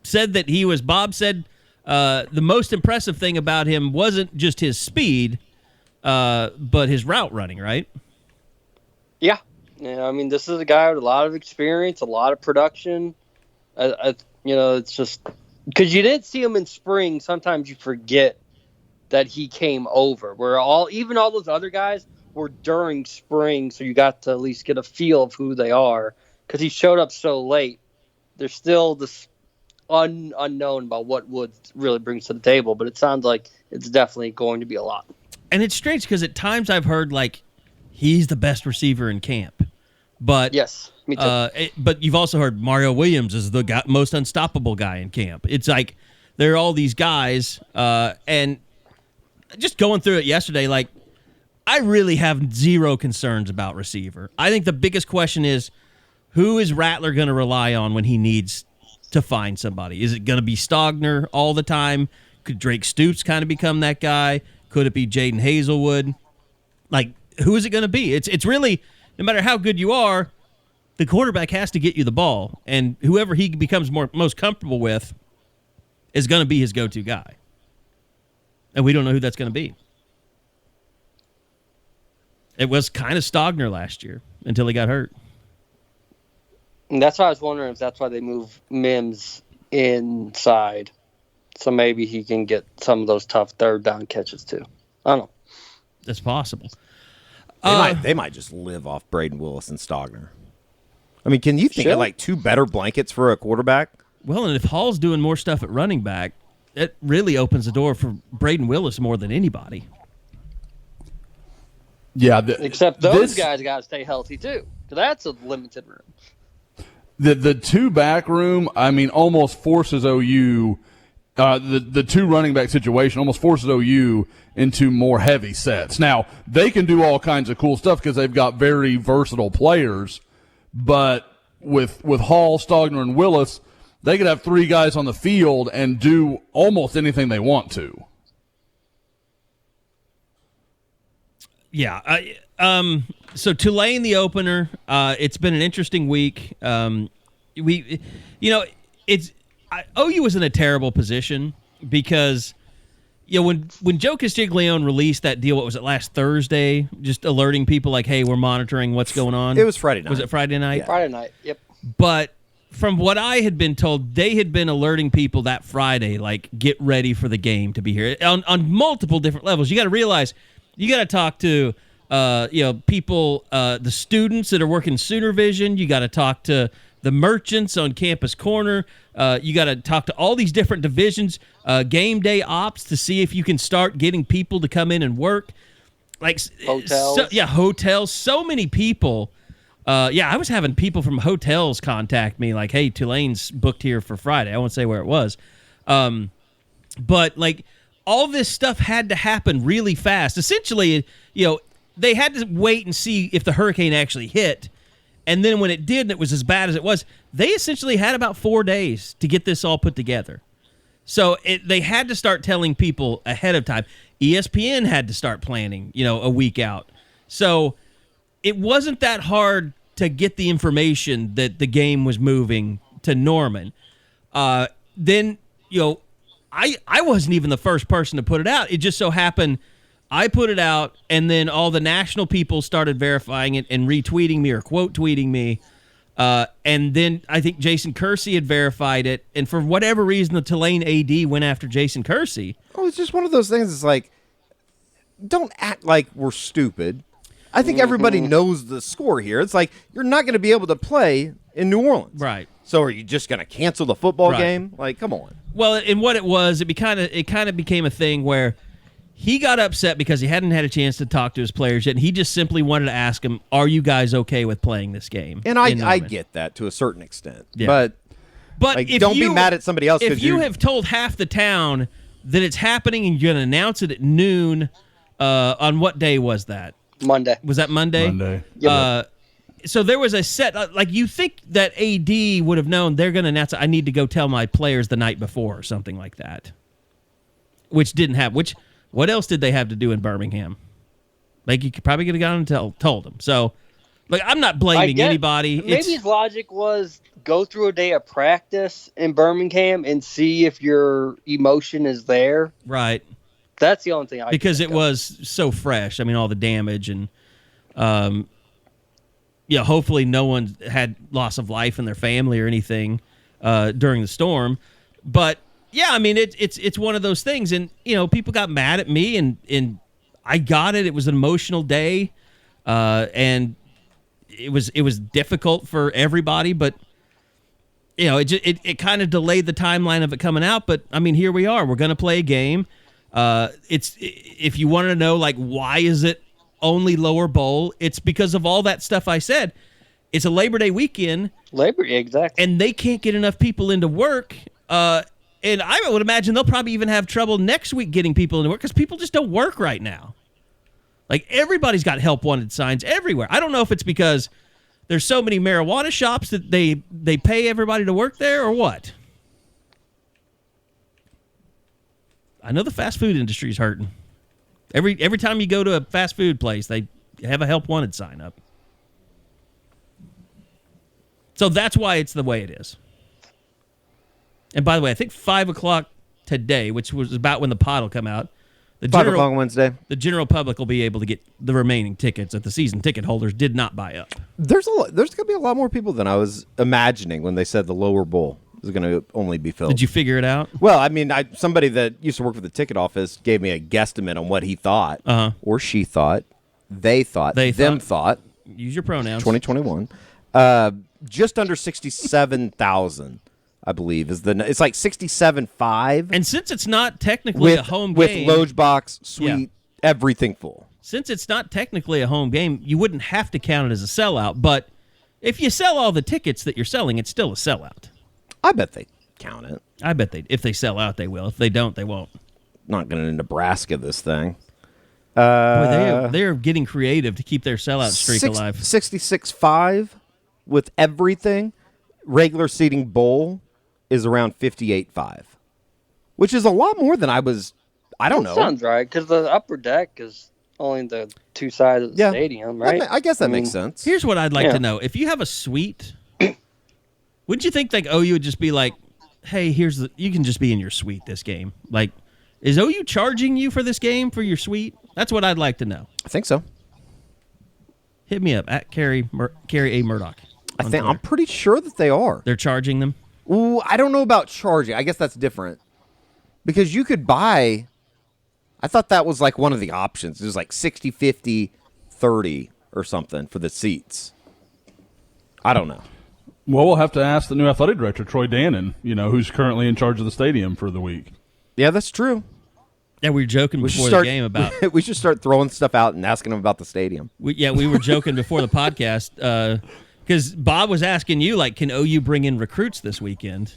Said that Bob said the most impressive thing about him wasn't just his speed, but his route running, right? Yeah. Yeah, this is a guy with a lot of experience, a lot of production. It's just because you didn't see him in spring. Sometimes you forget that he came over. Where even all those other guys were during spring, so you got to at least get a feel of who they are. Because he showed up so late, there's still this unknown about what Woods really brings to the table. But it sounds like it's definitely going to be a lot. And it's strange because at times I've heard like he's the best receiver in camp. But yes, me too. But you've also heard Mario Williams is the most unstoppable guy in camp. It's like there are all these guys, and just going through it yesterday, like I really have zero concerns about receiver. I think the biggest question is who is Rattler going to rely on when he needs to find somebody? Is it going to be Stogner all the time? Could Drake Stoops kind of become that guy? Could it be Jaden Hazelwood? Like, who is it going to be? It's really, no matter how good you are, the quarterback has to get you the ball, and whoever he becomes most comfortable with is going to be his go-to guy. And we don't know who that's going to be. It was kind of Stogner last year until he got hurt. And that's why I was wondering if that's why they move Mims inside. So maybe he can get some of those tough third down catches too. I don't know. That's possible. They might just live off Braden Willis and Stogner. I mean, can you think of like 2 better blankets for a quarterback? Well, and if Hall's doing more stuff at running back, it really opens the door for Braden Willis more than anybody. Yeah, except those guys got to stay healthy too. That's a limited room. The 2 back room, I mean, almost forces OU. The 2 running back situation almost forces OU into more heavy sets. Now they can do all kinds of cool stuff because they've got very versatile players. But with Hall, Stogner, and Willis, they could have 3 guys on the field and do almost anything they want to. Yeah. So Tulane, the opener. It's been an interesting week. OU was in a terrible position because, when Joe Castiglione released that deal, what was it, last Thursday, just alerting people like, hey, we're monitoring what's going on. It was Friday night. Was it Friday night? Yeah. Friday night. Yep. But from what I had been told, they had been alerting people that Friday, like, get ready for the game to be here on multiple different levels. You got to realize you got to talk to people, the students that are working Sooner Vision. You got to talk to the merchants on Campus Corner. You got to talk to all these different divisions, game day ops, to see if you can start getting people to come in and work. Like hotels. Hotels. So many people. I was having people from hotels contact me like, hey, Tulane's booked here for Friday. I won't say where it was. But like all this stuff had to happen really fast. Essentially, they had to wait and see if the hurricane actually hit. And then when it did, and it was as bad as it was, they essentially had about 4 days to get this all put together. So they had to start telling people ahead of time. ESPN had to start planning, a week out. So it wasn't that hard to get the information that the game was moving to Norman. Then, I wasn't even the first person to put it out. It just so happened I put it out, and then all the national people started verifying it and retweeting me or quote tweeting me. And then I think Jason Kersey had verified it, and for whatever reason, the Tulane AD went after Jason Kersey. Oh, it's just one of those things. It's like, don't act like we're stupid. I think everybody knows the score here. It's like, you're not going to be able to play in New Orleans. Right. So are you just going to cancel the football game? Like, come on. Well, and what it was, it kind of became a thing where he got upset because he hadn't had a chance to talk to his players yet, and he just simply wanted to ask them, are you guys okay with playing this game? And I get that to a certain extent. Yeah. But like, if don't be mad at somebody else. If you have told half the town that it's happening and you're going to announce it at noon, on what day was that? Monday. Was that Monday? Monday. Yep. So there was a set, like you think that AD would have known they're going to announce it, I need to go tell my players the night before or something like that, which didn't happen. What else did they have to do in Birmingham? Like, you could probably could have gone and told them. So, like, I'm not blaming anybody. Maybe his logic was go through a day of practice in Birmingham and see if your emotion is there. Right. That's the only thing I because it was so fresh. I mean, all the damage and, hopefully no one had loss of life in their family or anything during the storm. But yeah, I mean, it's one of those things, and people got mad at me, and I got it. It was an emotional day, and it was difficult for everybody, but it kind of delayed the timeline of it coming out. But I mean, here we are. We're going to play a game. If you wanted to know, like, why is it only lower bowl? It's because of all that stuff I said. It's a Labor Day weekend. Exactly. And they can't get enough people into work. And I would imagine they'll probably even have trouble next week getting people into work because people just don't work right now. Like, everybody's got help wanted signs everywhere. I don't know if it's because there's so many marijuana shops that they pay everybody to work there or what. I know the fast food industry is hurting. Every time you go to a fast food place, they have a help wanted sign up. So that's why it's the way it is. And by the way, I think 5 o'clock today, which was about when the pod will come out, 5 o'clock Wednesday, the general public will be able to get the remaining tickets that the season ticket holders did not buy up. There's going to be a lot more people than I was imagining when they said the lower bowl. was going to only be filled. Did you figure it out? Well, I mean, somebody that used to work for the ticket office gave me a guesstimate on what he thought, or she thought, they thought, them thought. Use your pronouns. 2021. Just under 67,000, I believe, is it's like 67.5. And since it's not technically a home game. With loge box, suite, everything full. Since it's not technically a home game, you wouldn't have to count it as a sellout. But if you sell all the tickets that you're selling, it's still a sellout. I bet they count it. I bet if they sell out, they will. If they don't, they won't. Not going to Nebraska this thing. Boy, they're getting creative to keep their sellout streak alive. 66.5 with everything. Regular seating bowl is around 58.5, which is a lot more than I don't know. Sounds right, because the upper deck is only the two sides of the stadium, right? I guess that makes sense. Here's what I'd like to know. If you have a suite, wouldn't you think like OU would just be like, hey, you can just be in your suite this game? Like, is OU charging you for this game for your suite? That's what I'd like to know. I think so. Hit me up at Carrie A. Murdoch. I'm pretty sure that they are. They're charging them? Ooh, I don't know about charging. I guess that's different. Because you could buy, I thought that was like one of the options. It was like 60, 50, 30 or something for the seats. I don't know. Well, we'll have to ask the new athletic director, Troy Dannon, who's currently in charge of the stadium for the week. Yeah, that's true. Yeah, we were joking before the game about... We should start throwing stuff out and asking them about the stadium. We were joking before the podcast because Bob was asking you, like, can OU bring in recruits this weekend?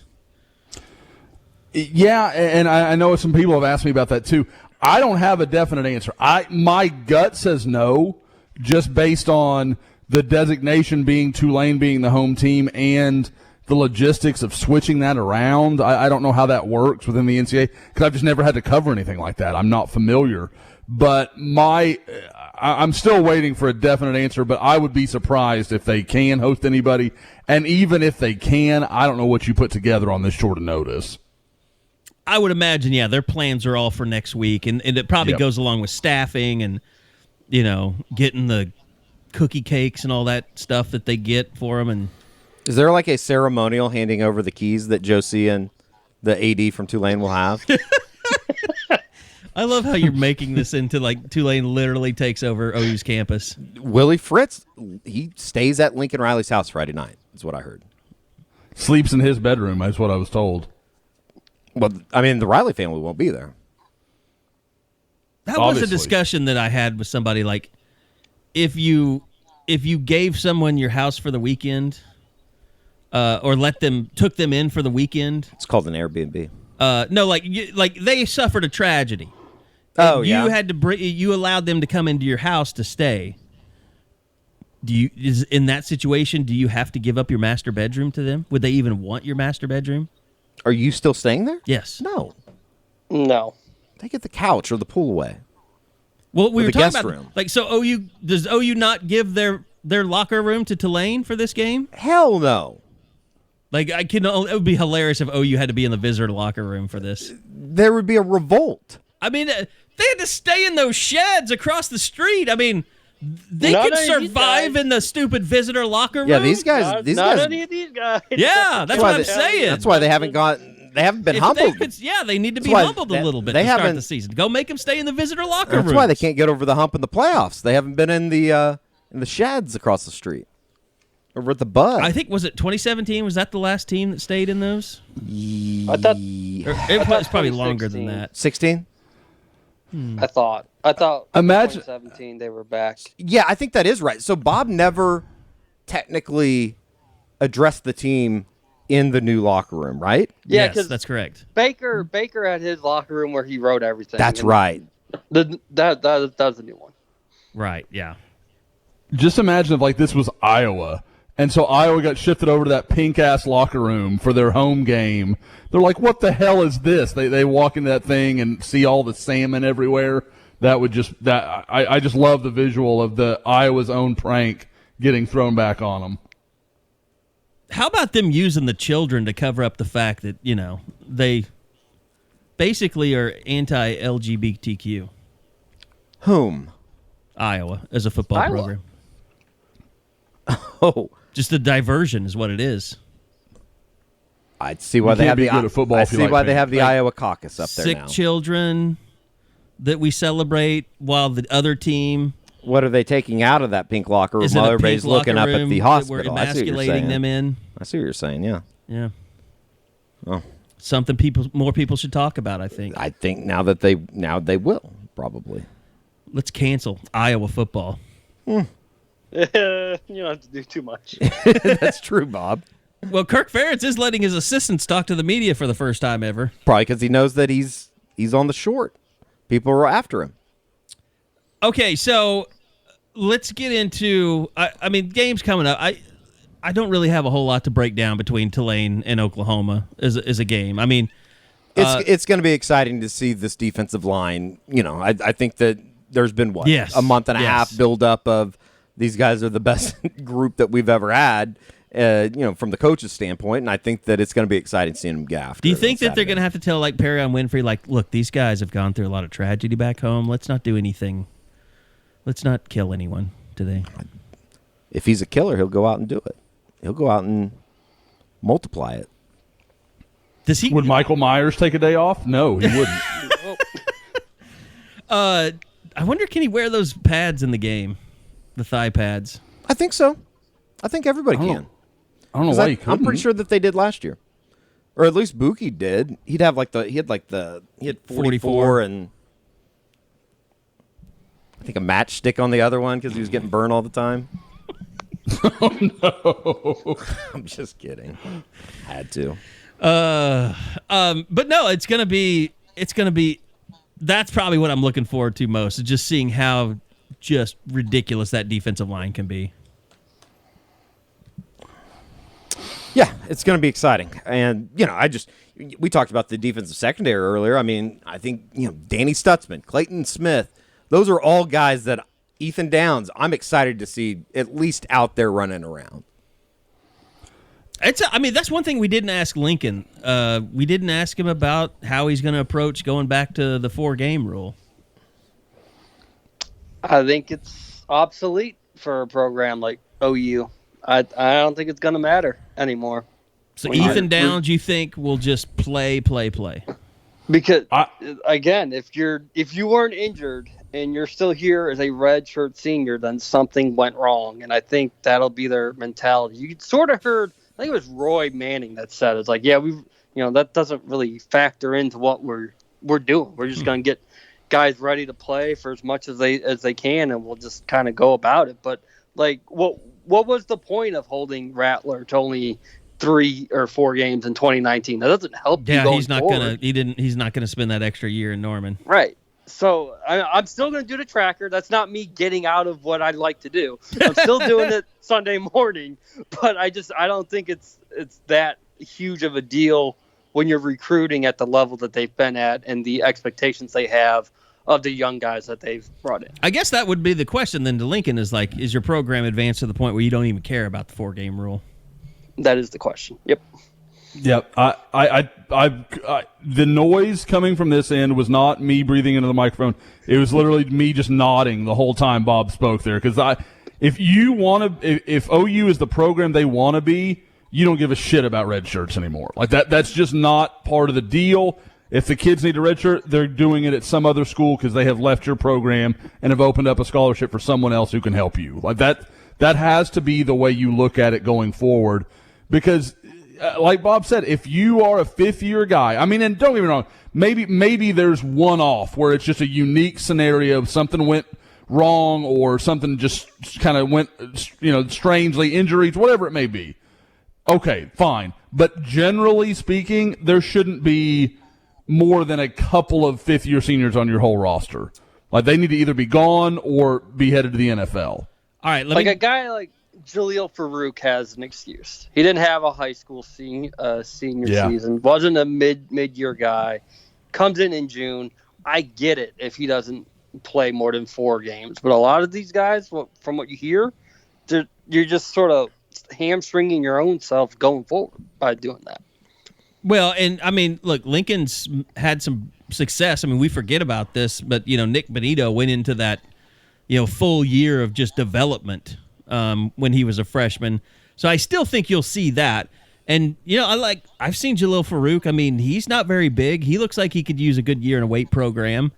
Yeah, and I know some people have asked me about that too. I don't have a definite answer. My gut says no, just based on the designation being Tulane being the home team and the logistics of switching that around. I don't know how that works within the NCAA because I've just never had to cover anything like that. I'm not familiar. But I'm still waiting for a definite answer, but I would be surprised if they can host anybody. And even if they can, I don't know what you put together on this short of notice. I would imagine, their plans are all for next week, and it probably goes along with staffing and, getting the cookie cakes and all that stuff that they get for them. And is there like a ceremonial handing over the keys that Josie and the AD from Tulane will have? I love how you're making this into like Tulane literally takes over OU's campus. Willie Fritz, he stays at Lincoln Riley's house Friday night, is what I heard. Sleeps in his bedroom, that's what I was told. Well, I mean, the Riley family won't be there. That was a discussion that I had with somebody. Like, if you gave someone your house for the weekend, or took them in for the weekend, it's called an Airbnb. No, like they suffered a tragedy. Oh, you allowed them to come into your house to stay. In that situation, do you have to give up your master bedroom to them? Would they even want your master bedroom? Are you still staying there? Yes. No. They get the couch or the pool away. Well, we were talking about room. Like, so does OU not give their locker room to Tulane for this game? Hell no. Like, it would be hilarious if OU had to be in the visitor locker room for this. There would be a revolt. I mean, they had to stay in those sheds across the street. I mean, they could survive in the stupid visitor locker room. Yeah, these guys. Not any of these guys. Yeah, that's what I'm saying. That's why they haven't been humbled. They need to be humbled a little bit to start the season. Go make them stay in the visitor locker room. That's why they can't get over the hump in the playoffs. They haven't been in the sheds across the street. Over at the Bud. I think, was it 2017? Was that the last team that stayed in those? I thought it was probably longer than that. 16? I thought. Imagine 2017 they were back. Yeah, I think that is right. So Bob never technically addressed the team in the new locker room, right? Yeah, yes, that's correct. Baker had his locker room where he wrote everything. That's right. That's the new one. Right. Yeah. Just imagine if this was Iowa. And so Iowa got shifted over to that pink-ass locker room for their home game. They're like, what the hell is this? They walk into that thing and see all the salmon everywhere. I just love the visual of the Iowa's own prank getting thrown back on them. How about them using the children to cover up the fact that, they basically are anti-LGBTQ? Whom? Iowa, as a football program. Oh. Just a diversion is what it is. I see why they have the football. I see why they have the Iowa caucus up there sick now. Sick children that we celebrate while the other team. What are they taking out of that pink locker room while everybody's looking up at the hospital? We're emasculating them in. I see what you're saying. Yeah. Yeah. Oh. Something more people should talk about, I think. I think now they will probably. Let's cancel Iowa football. You don't have to do too much. That's true, Bob. Well, Kirk Ferentz is letting his assistants talk to the media for the first time ever. Probably because he knows that he's on the short. People are after him. Okay, so let's get into. I mean, games coming up. I don't really have a whole lot to break down between Tulane and Oklahoma as a game. I mean, it's going to be exciting to see this defensive line. You know, I think that there's been a month and a half build up of these guys are the best group that we've ever had. From the coach's standpoint, and I think that it's going to be exciting seeing them get after. Do you think that they're going to have to tell like Perrion Winfrey, like, look, these guys have gone through a lot of tragedy back home. Let's not do anything. Let's not kill anyone today. If he's a killer, he'll go out and do it. He'll go out and multiply it. Does he? Would Michael Myers take a day off? No, he wouldn't. I wonder, can he wear those pads in the game, the thigh pads? I think so. I think everybody can. I don't know why he couldn't. I'm pretty sure that they did last year, or at least Buki did. He had 44 and I think a matchstick on the other one because he was getting burned all the time. Oh no! I'm just kidding. Had to. But no, it's gonna be. That's probably what I'm looking forward to most. Is just seeing how just ridiculous that defensive line can be. Yeah, it's going to be exciting. And, we talked about the defensive secondary earlier. I mean, I think, Danny Stutzman, Clayton Smith, those are all guys that Ethan Downs, I'm excited to see at least out there running around. That's one thing we didn't ask Lincoln. We didn't ask him about how he's going to approach going back to the 4-game rule. I think it's obsolete for a program like OU. I don't think it's going to matter anymore. So Ethan Downs, you think, will just play? Because again, if you weren't injured and you're still here as a redshirt senior, then something went wrong, and I think that'll be their mentality. You sort of heard, I think it was Roy Manning that said, "It's like, yeah, that doesn't really factor into what we're doing. We're just going to get guys ready to play for as much as they can, and we'll just kind of go about it." But like, what was the point of holding Rattler to only 3 or 4 games in 2019? That doesn't help. Yeah, he's not gonna. He's not gonna spend that extra year in Norman. Right. So I'm still gonna do the tracker. That's not me getting out of what I'd like to do. I'm still doing it Sunday morning, but I don't think it's that huge of a deal when you're recruiting at the level that they've been at and the expectations they have of the young guys that they've brought in. I guess that would be the question then to Lincoln is like, is your program advanced to the point where you don't even care about the 4-game rule? That is the question. Yep. Yep. The noise coming from this end was not me breathing into the microphone. It was literally me just nodding the whole time Bob spoke there. Because if OU is the program they want to be, you don't give a shit about red shirts anymore. Like that's just not part of the deal. If the kids need a red shirt, they're doing it at some other school because they have left your program and have opened up a scholarship for someone else who can help you. Like that has to be the way you look at it going forward. Because, like Bob said, if you are a 5th-year guy, I mean, and don't get me wrong, maybe there's one off where it's just a unique scenario, something went wrong or something just kind of went, strangely, injuries, whatever it may be. Okay, fine. But generally speaking, there shouldn't be more than a couple of 5th-year seniors on your whole roster. Like, they need to either be gone or be headed to the NFL. All right, a guy like Jaleel Farouk has an excuse. He didn't have a high school senior season. Wasn't a mid-year guy. Comes in June. I get it if he doesn't play more than 4 games. But a lot of these guys, from what you hear, you're just sort of hamstringing your own self going forward by doing that. Well, and I mean, look, Lincoln's had some success. I mean, we forget about this, but Nick Benito went into that, full year of just development when he was a freshman. So I still think you'll see that. And, I've seen Jalil Farouk. I mean, he's not very big. He looks like he could use a good year in a weight program.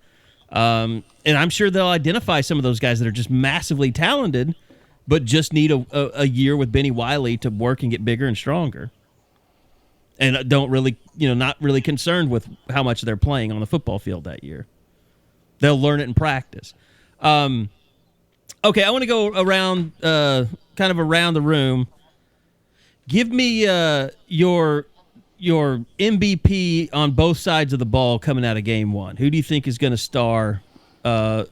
And I'm sure they'll identify some of those guys that are just massively talented, but just need a year with Benny Wiley to work and get bigger and stronger. And don't really, not really concerned with how much they're playing on the football field that year. They'll learn it in practice. Okay, I want to go around, kind of around the room. Give me your MVP on both sides of the ball coming out of game one. Who do you think is going to star the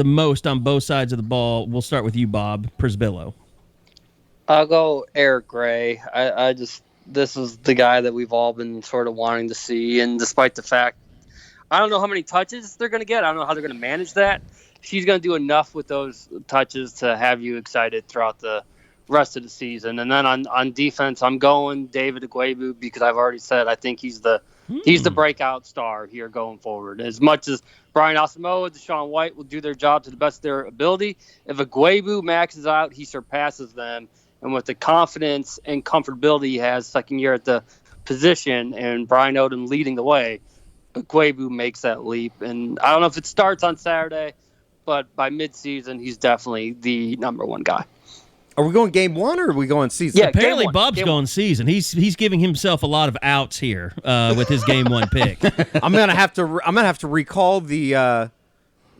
most on both sides of the ball? We'll start with you, Bob Prisbillo. I'll go Eric Gray. This is the guy that we've all been sort of wanting to see, and despite the fact, I don't know how many touches they're going to get. I don't know how they're going to manage that. She's going to do enough with those touches to have you excited throughout the rest of the season. And then on defense, I'm going David Agwebu because I've already said I think he's the breakout star here going forward. As much as Brian Asamoah, Deshaun White will do their job to the best of their ability, if Agwebu maxes out, he surpasses them. And with the confidence and comfortability he has second year at the position and Brian Odom leading the way, Agwebu makes that leap. And I don't know if it starts on Saturday, but by midseason, he's definitely the number one guy. Are we going game one or are we going season? Yeah, apparently Bob's going season. He's giving himself a lot of outs here with his game one pick. I'm gonna have to recall the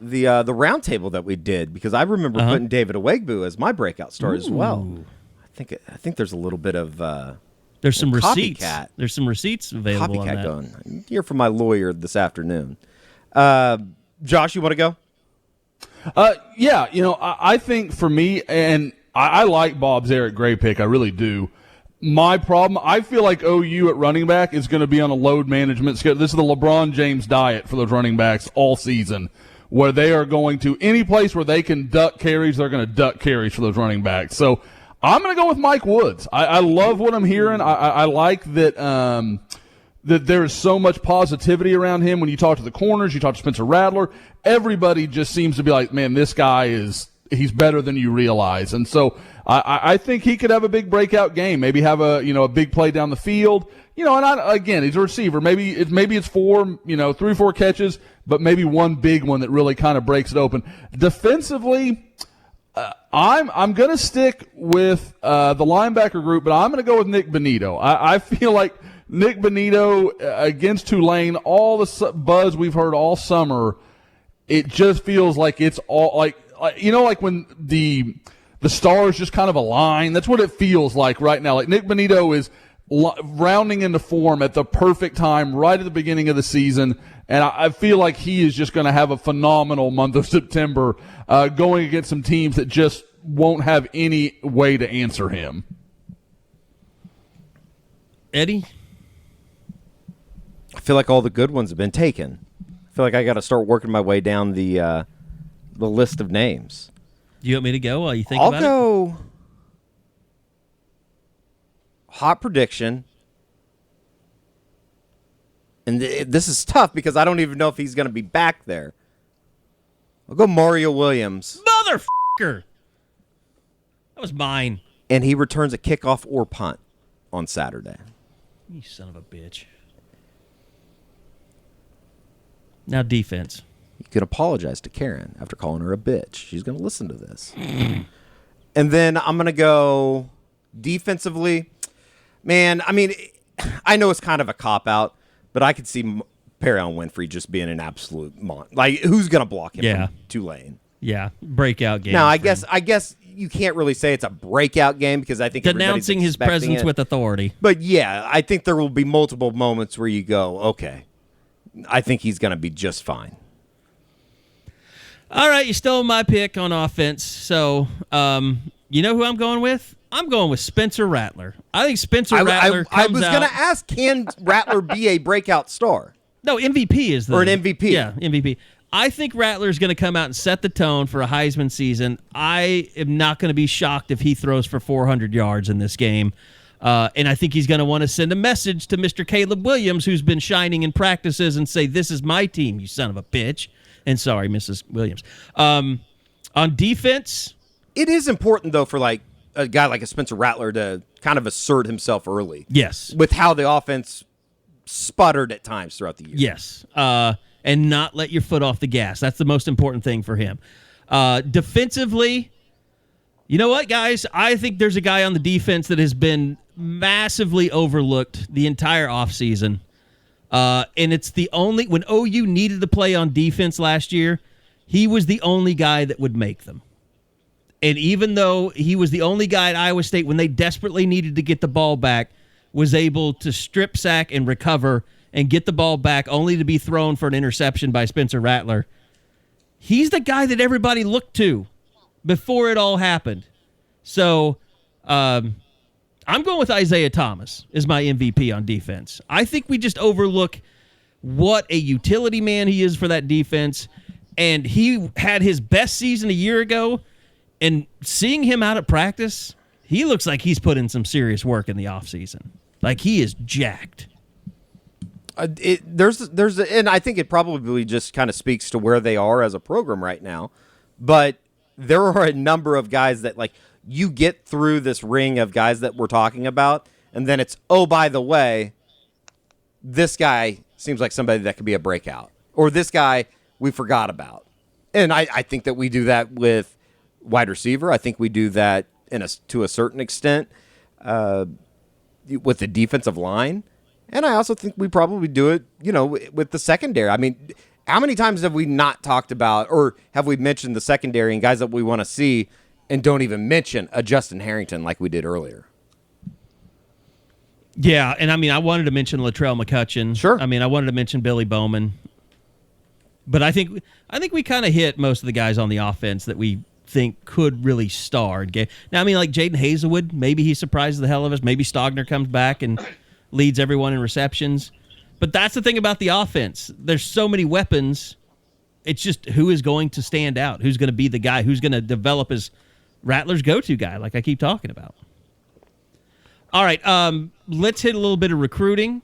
roundtable that we did because I remember putting David Agwebu as my breakout star as well. I think there's a little bit of there's some receipts. Copycat. There's some receipts available on that. Going. Hear from my lawyer this afternoon. Josh, you want to go? Yeah, I think for me, and I like Bob's Eric Gray pick. I really do. My problem, I feel like OU at running back is going to be on a load management schedule. This is the LeBron James diet for those running backs all season, where they are going to any place where they can duck carries, they're going to duck carries for those running backs. So I'm going to go with Mike Woods. I love what I'm hearing. I like that that there is so much positivity around him. When you talk to the corners, you talk to Spencer Rattler, everybody just seems to be like, man, this guy he's better than you realize. And so I think he could have a big breakout game, maybe have a big play down the field. And again, he's a receiver. Maybe it's 3 or 4 catches, but maybe one big one that really kind of breaks it open. Defensively, I'm going to stick with the linebacker group, but I'm going to go with Nick Bonito. I feel like Nick Bonito against Tulane, all the buzz we've heard all summer, it just feels like it's all like when the stars just kind of align. That's what it feels like right now. Like Nick Bonito is rounding into form at the perfect time right at the beginning of the season, and I feel like he is just going to have a phenomenal month of September going against some teams that just won't have any way to answer him. Eddie? I feel like all the good ones have been taken. I feel like I got to start working my way down the list of names. Do you want me to go while you think about it? I'll go hot prediction. And this is tough because I don't even know if he's going to be back there. I'll go Mario Williams. Motherfucker! That was mine. And he returns a kickoff or punt on Saturday. You son of a bitch. Now defense. You can apologize to Karen after calling her a bitch. She's going to listen to this. And then I'm going to go defensively. Man, I mean, I know it's kind of a cop-out, but I could see Perion Winfrey just being an absolute like, who's going to block him from Tulane? Yeah, breakout game. Now, I guess you can't really say it's a breakout game because I think denouncing his presence with authority. But yeah, I think there will be multiple moments where you go, okay, I think he's going to be just fine. All right, you stole my pick on offense. So, you know who I'm going with? I'm going with Spencer Rattler. I think Spencer Rattler comes I was going to ask, can Rattler be a breakout star? No, MVP is or an MVP. Yeah, MVP. I think Rattler's going to come out and set the tone for a Heisman season. I am not going to be shocked if he throws for 400 yards in this game. And I think he's going to want to send a message to Mr. Caleb Williams, who's been shining in practices, and say, this is my team, you son of a bitch. And sorry, Mrs. Williams. On defense, it is important, though, for, like, a guy like a Spencer Rattler to kind of assert himself early. Yes. With how the offense sputtered at times throughout the year. Yes. And not let your foot off the gas. That's the most important thing for him. Defensively, you know what, guys? I think there's a guy on the defense that has been massively overlooked the entire offseason. And it's the only, when OU needed to play on defense last year, he was the only guy that would make them. And even though he was the only guy at Iowa State, when they desperately needed to get the ball back, was able to strip sack and recover and get the ball back only to be thrown for an interception by Spencer Rattler. He's the guy that everybody looked to before it all happened. So I'm going with Isaiah Thomas as my MVP on defense. I think we just overlook what a utility man he is for that defense. And he had his best season a year ago. And seeing him out at practice, he looks like he's put in some serious work in the offseason. Like, he is jacked. And I think it probably just kind of speaks to where they are as a program right now. But there are a number of guys that, like, you get through this ring of guys that we're talking about, and then it's, oh, by the way, this guy seems like somebody that could be a breakout. Or this guy we forgot about. And I think that we do that with wide receiver. I think we do that to a certain extent with the defensive line. And I also think we probably do it, with the secondary. I mean, how many times have we not talked about, or have we mentioned the secondary and guys that we want to see and don't even mention a Justin Harrington like we did earlier? Yeah, and I mean, I wanted to mention Latrell McCutcheon. Sure. I mean, I wanted to mention Billy Bowman. But I think we kind of hit most of the guys on the offense that we think could really star. Now, I mean, like Jaden Hazelwood, maybe he surprises the hell of us. Maybe Stogner comes back and leads everyone in receptions. But that's the thing about the offense. There's so many weapons. It's just who is going to stand out, who's going to be the guy, who's going to develop as Rattler's go-to guy, like I keep talking about. All right, let's hit a little bit of recruiting.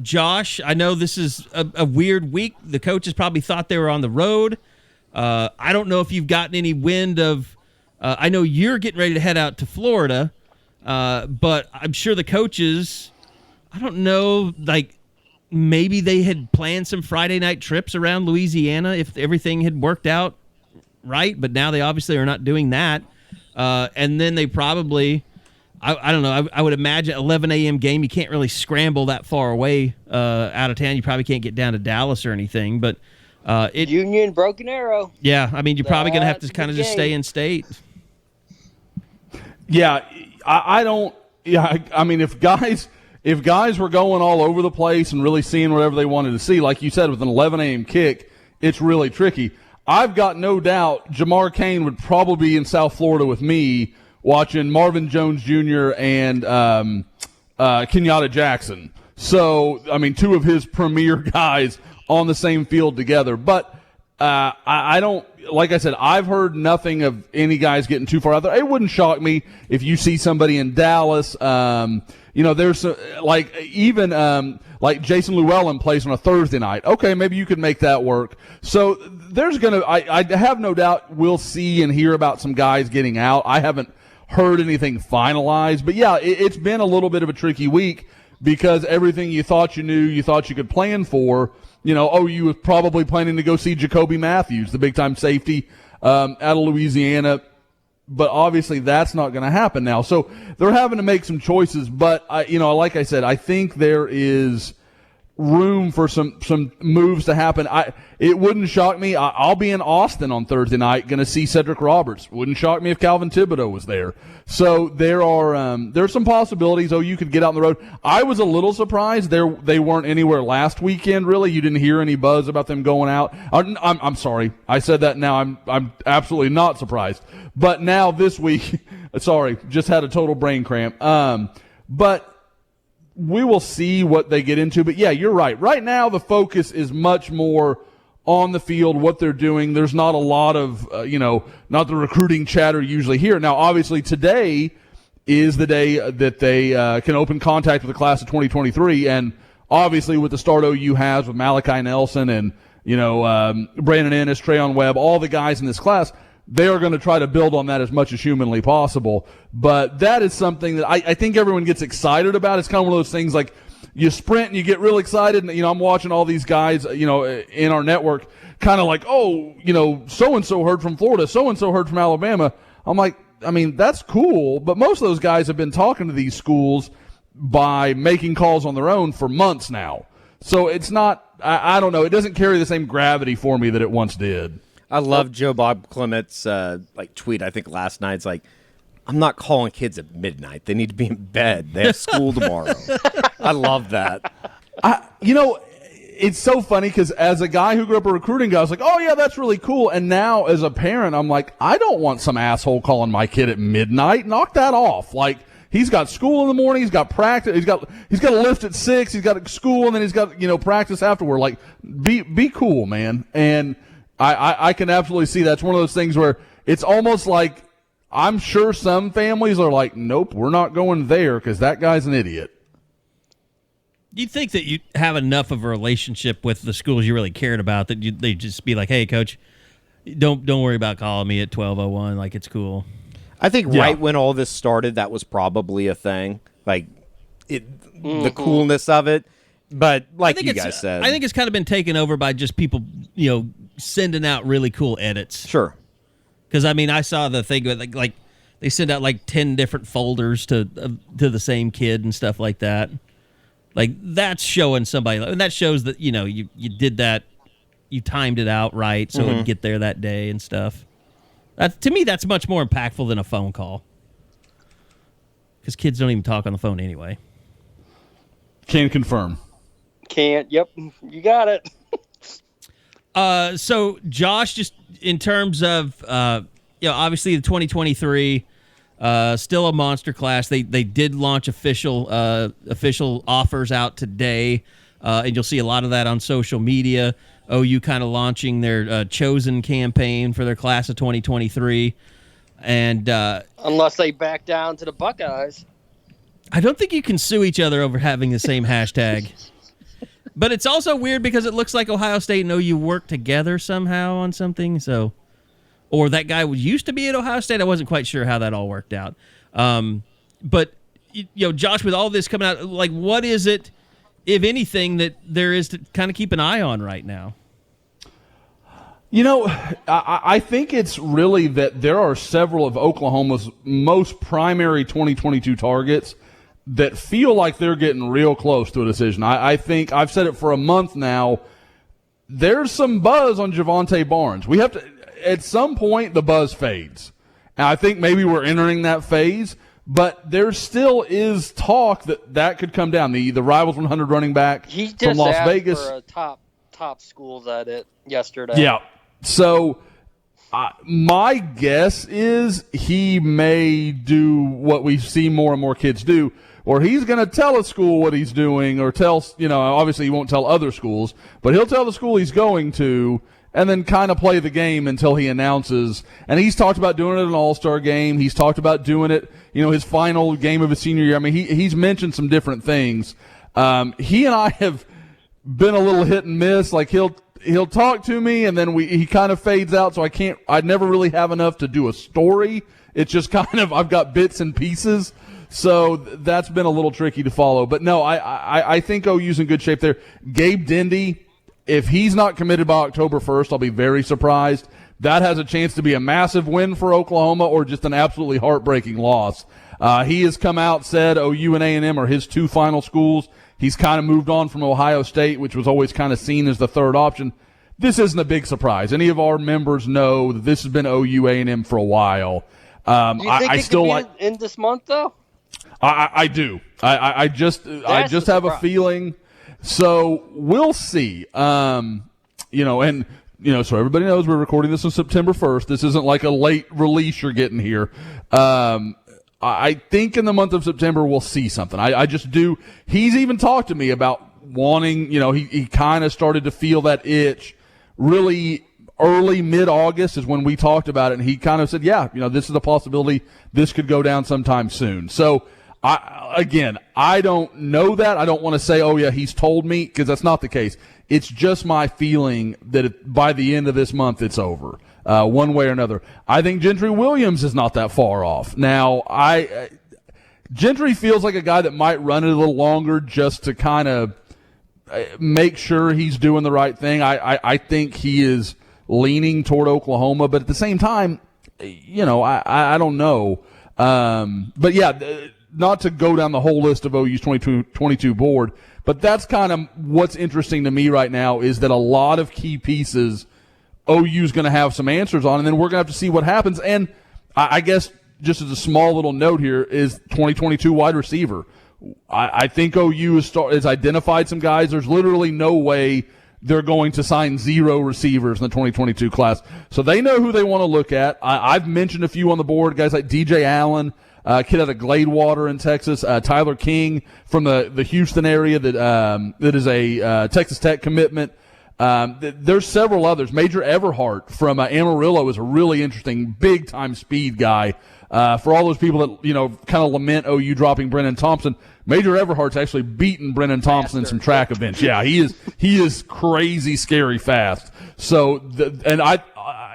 Josh, I know this is a weird week. The coaches probably thought they were on the road. I don't know if you've gotten any wind of I know you're getting ready to head out to Florida, but I'm sure the coaches, I don't know, like maybe they had planned some Friday night trips around Louisiana if everything had worked out right, but now they obviously are not doing that. And then they probably, I don't know, I would imagine 11 a.m. game, you can't really scramble that far away out of town. You probably can't get down to Dallas or anything, but Union, Broken Arrow. Yeah, I mean, you're probably going to have to kind of just stay in state. Yeah, I don't. Yeah, I mean, if guys were going all over the place and really seeing whatever they wanted to see, like you said, with an 11 a.m. kick, it's really tricky. I've got no doubt Jamar Cain would probably be in South Florida with me watching Marvin Jones Jr. and Kenyatta Jackson. So, I mean, two of his premier guys on the same field together. But I don't, like I said, I've heard nothing of any guys getting too far out there. It wouldn't shock me if you see somebody in Dallas. There's like like Jason Llewellyn plays on a Thursday night. Okay, maybe you could make that work. So there's I have no doubt we'll see and hear about some guys getting out. I haven't heard anything finalized, but yeah, it's been a little bit of a tricky week because everything you thought you knew, you thought you could plan for. OU was probably planning to go see Jacoby Matthews, the big-time safety out of Louisiana. But obviously that's not going to happen now. So they're having to make some choices. But, like I said, I think there is room for some moves to happen. It wouldn't shock me. I'll be in Austin on Thursday night going to see Cedric Roberts. Wouldn't shock me if Calvin Thibodeau was there. So there's some possibilities. You could get out on the road. I was a little surprised they weren't anywhere last weekend, really. You didn't hear any buzz about them going out. I'm sorry. I said that now. I'm absolutely not surprised. But now this week, sorry, just had a total brain cramp. But we will see what they get into. But, yeah, you're right. Right now the focus is much more on the field, what they're doing. There's not a lot of, not the recruiting chatter usually here. Now, obviously, today is the day that they can open contact with the class of 2023. And, obviously, with the start OU has with Malachi Nelson and, Brandon Ennis, Trayon Webb, all the guys in this class, they are going to try to build on that as much as humanly possible. But that is something that I think everyone gets excited about. It's kind of one of those things like you sprint and you get real excited. And, I'm watching all these guys, in our network kind of like, oh, so-and-so heard from Florida, so-and-so heard from Alabama. I'm like, that's cool. But most of those guys have been talking to these schools by making calls on their own for months now. So it's not, I don't know, it doesn't carry the same gravity for me that it once did. I love Joe Bob Clement's tweet, I think last night. It's like, I'm not calling kids at midnight. They need to be in bed. They have school tomorrow. I love that. It's so funny because as a guy who grew up a recruiting guy, I was like, oh, yeah, that's really cool. And now as a parent, I'm like, I don't want some asshole calling my kid at midnight. Knock that off. Like, he's got school in the morning. He's got practice. He's got to lift at 6. He's got school, and then he's got, practice afterward. Like, be cool, man. And I can absolutely see that's one of those things where it's almost like I'm sure some families are like, nope, we're not going there because that guy's an idiot. Do you think that you have enough of a relationship with the schools you really cared about that they just be like, hey, coach, don't worry about calling me at 12:01. Like, it's cool. I think right when all this started, that was probably a thing. Like, the coolness of it. But like you guys said, I think it's kind of been taken over by just people, sending out really cool edits. Sure. Because I saw the thing with like they send out like 10 different folders to the same kid and stuff like that. Like, that's showing somebody, and that shows that you did that, you timed it out right so it would get there that day and stuff. To me, that's much more impactful than a phone call. Because kids don't even talk on the phone anyway. Can confirm. Can't. Yep. You got it. So, Josh, just in terms of, obviously the 2023, still a monster class. They did launch official offers out today, and you'll see a lot of that on social media. OU kind of launching their chosen campaign for their class of 2023. And unless they back down to the Buckeyes. I don't think you can sue each other over having the same hashtag. But it's also weird because it looks like Ohio State and OU work together somehow on something. So, or that guy used to be at Ohio State. I wasn't quite sure how that all worked out. But, Josh, with all this coming out, like, what is it, if anything, that there is to kind of keep an eye on right now? I think it's really that there are several of Oklahoma's most primary 2022 targets that feel like they're getting real close to a decision. I think I've said it for a month now. There's some buzz on Javonte Barnes. We have to, at some point, the buzz fades. And I think maybe we're entering that phase, but there still is talk that could come down. The Rivals 100 running back from Las Vegas. For a top schools at it yesterday. Yeah. So my guess is he may do what we see more and more kids do, or he's going to tell a school what he's doing, or obviously he won't tell other schools, but he'll tell the school he's going to, and then kind of play the game until he announces. And he's talked about doing it at an all-star game. He's talked about doing it, his final game of his senior year. I mean, he's mentioned some different things. He and I have been a little hit and miss. Like, he'll talk to me, and then he kind of fades out, so I never really have enough to do a story. It's just kind of, I've got bits and pieces. So that's been a little tricky to follow. But no, I think OU's in good shape there. Gabe Dindy, if he's not committed by October 1st, I'll be very surprised. That has a chance to be a massive win for Oklahoma, or just an absolutely heartbreaking loss. He has come out, said OU and A&M are his two final schools. He's kind of moved on from Ohio State, which was always kind of seen as the third option. This isn't a big surprise. Any of our members know that this has been OU A&M for a while. Do you think it could be in this month, though? I do. I just have a feeling. So we'll see. So everybody knows we're recording this on September 1st. This isn't like a late release you're getting here. I think in the month of September we'll see something. I just do. He's even talked to me about wanting, he kind of started to feel that itch really early mid-August is when we talked about it, and he kind of said, yeah, this is a possibility. This could go down sometime soon. So, I don't know that. I don't want to say, oh, yeah, he's told me, because that's not the case. It's just my feeling that by the end of this month it's over. one way or another. I think Gentry Williams is not that far off. Now, Gentry feels like a guy that might run it a little longer just to kind of make sure he's doing the right thing. I think he is leaning toward Oklahoma, but at the same time, I don't know. But yeah, not to go down the whole list of OU's 22 board, but that's kind of what's interesting to me right now is that a lot of key pieces OU's going to have some answers on, and then we're going to have to see what happens. And I guess just as a small little note here is 2022 wide receiver. I think OU has identified some guys. There's literally no way they're going to sign 0 receivers in the 2022 class. So they know who they want to look at. I've mentioned a few on the board, guys like DJ Allen, kid out of Gladewater in Texas, Tyler King from the Houston area that is a Texas Tech commitment. There's several others. Major Everhart from Amarillo is a really interesting big-time speed guy. For all those people that, kind of lament OU dropping Brennan Thompson, Major Everhart's actually beaten Brennan Thompson in some track events. Yeah, he is crazy, scary fast. So,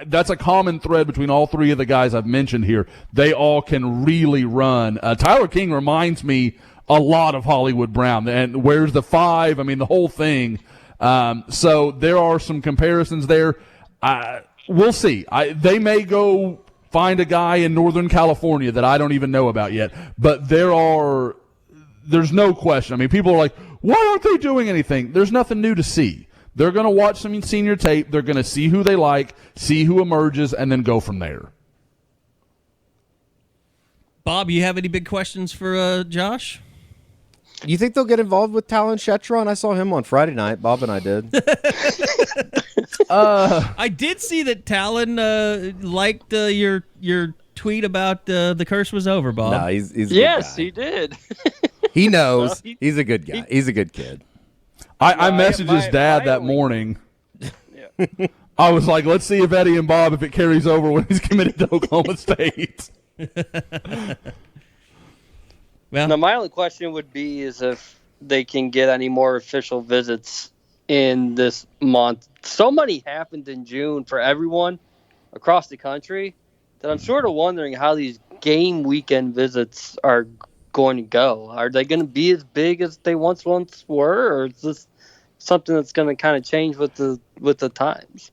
that's a common thread between all three of the guys I've mentioned here. They all can really run. Tyler King reminds me a lot of Hollywood Brown. And where's the 5? I mean, the whole thing. So there are some comparisons there. We'll see. They may go find a guy in Northern California that I don't even know about yet. But there's no question. I mean, people are like, why aren't they doing anything? There's nothing new to see. They're going to watch some senior tape. They're going to see who they like, see who emerges, and then go from there. Bob, you have any big questions for Josh? You think they'll get involved with Talon Shetron? I saw him on Friday night. Bob and I did. I did see that Talon liked your tweet about the curse was over, Bob. No, he's a good yes, guy. he did. He knows. He's a good guy. He's a good kid. I messaged his dad that morning. Yeah. I was like, let's see if Eddie and Bob, if it carries over when he's committed to Oklahoma State. Well, now, my only question would be is if they can get any more official visits in this month. So many happened in June for everyone across the country that I'm sort of wondering how these game weekend visits are going to go. Are they going to be as big as they once were, or is this something that's going to kind of change with the times?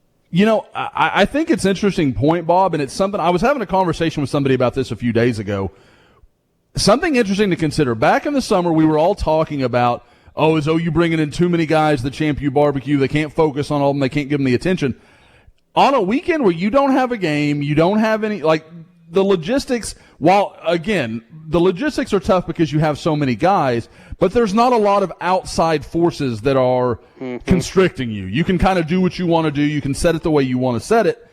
I think it's an interesting point, Bob, and it's something I was having a conversation with somebody about this a few days ago. Something interesting to consider. Back in the summer, we were all talking about, is OU bringing in too many guys to the Champ U barbecue? They can't focus on all of them. They can't give them the attention. On a weekend where you don't have a game, you don't have any, the logistics, while, again, the logistics are tough because you have so many guys, but there's not a lot of outside forces that are constricting you. You can kind of do what you want to do. You can set it the way you want to set it.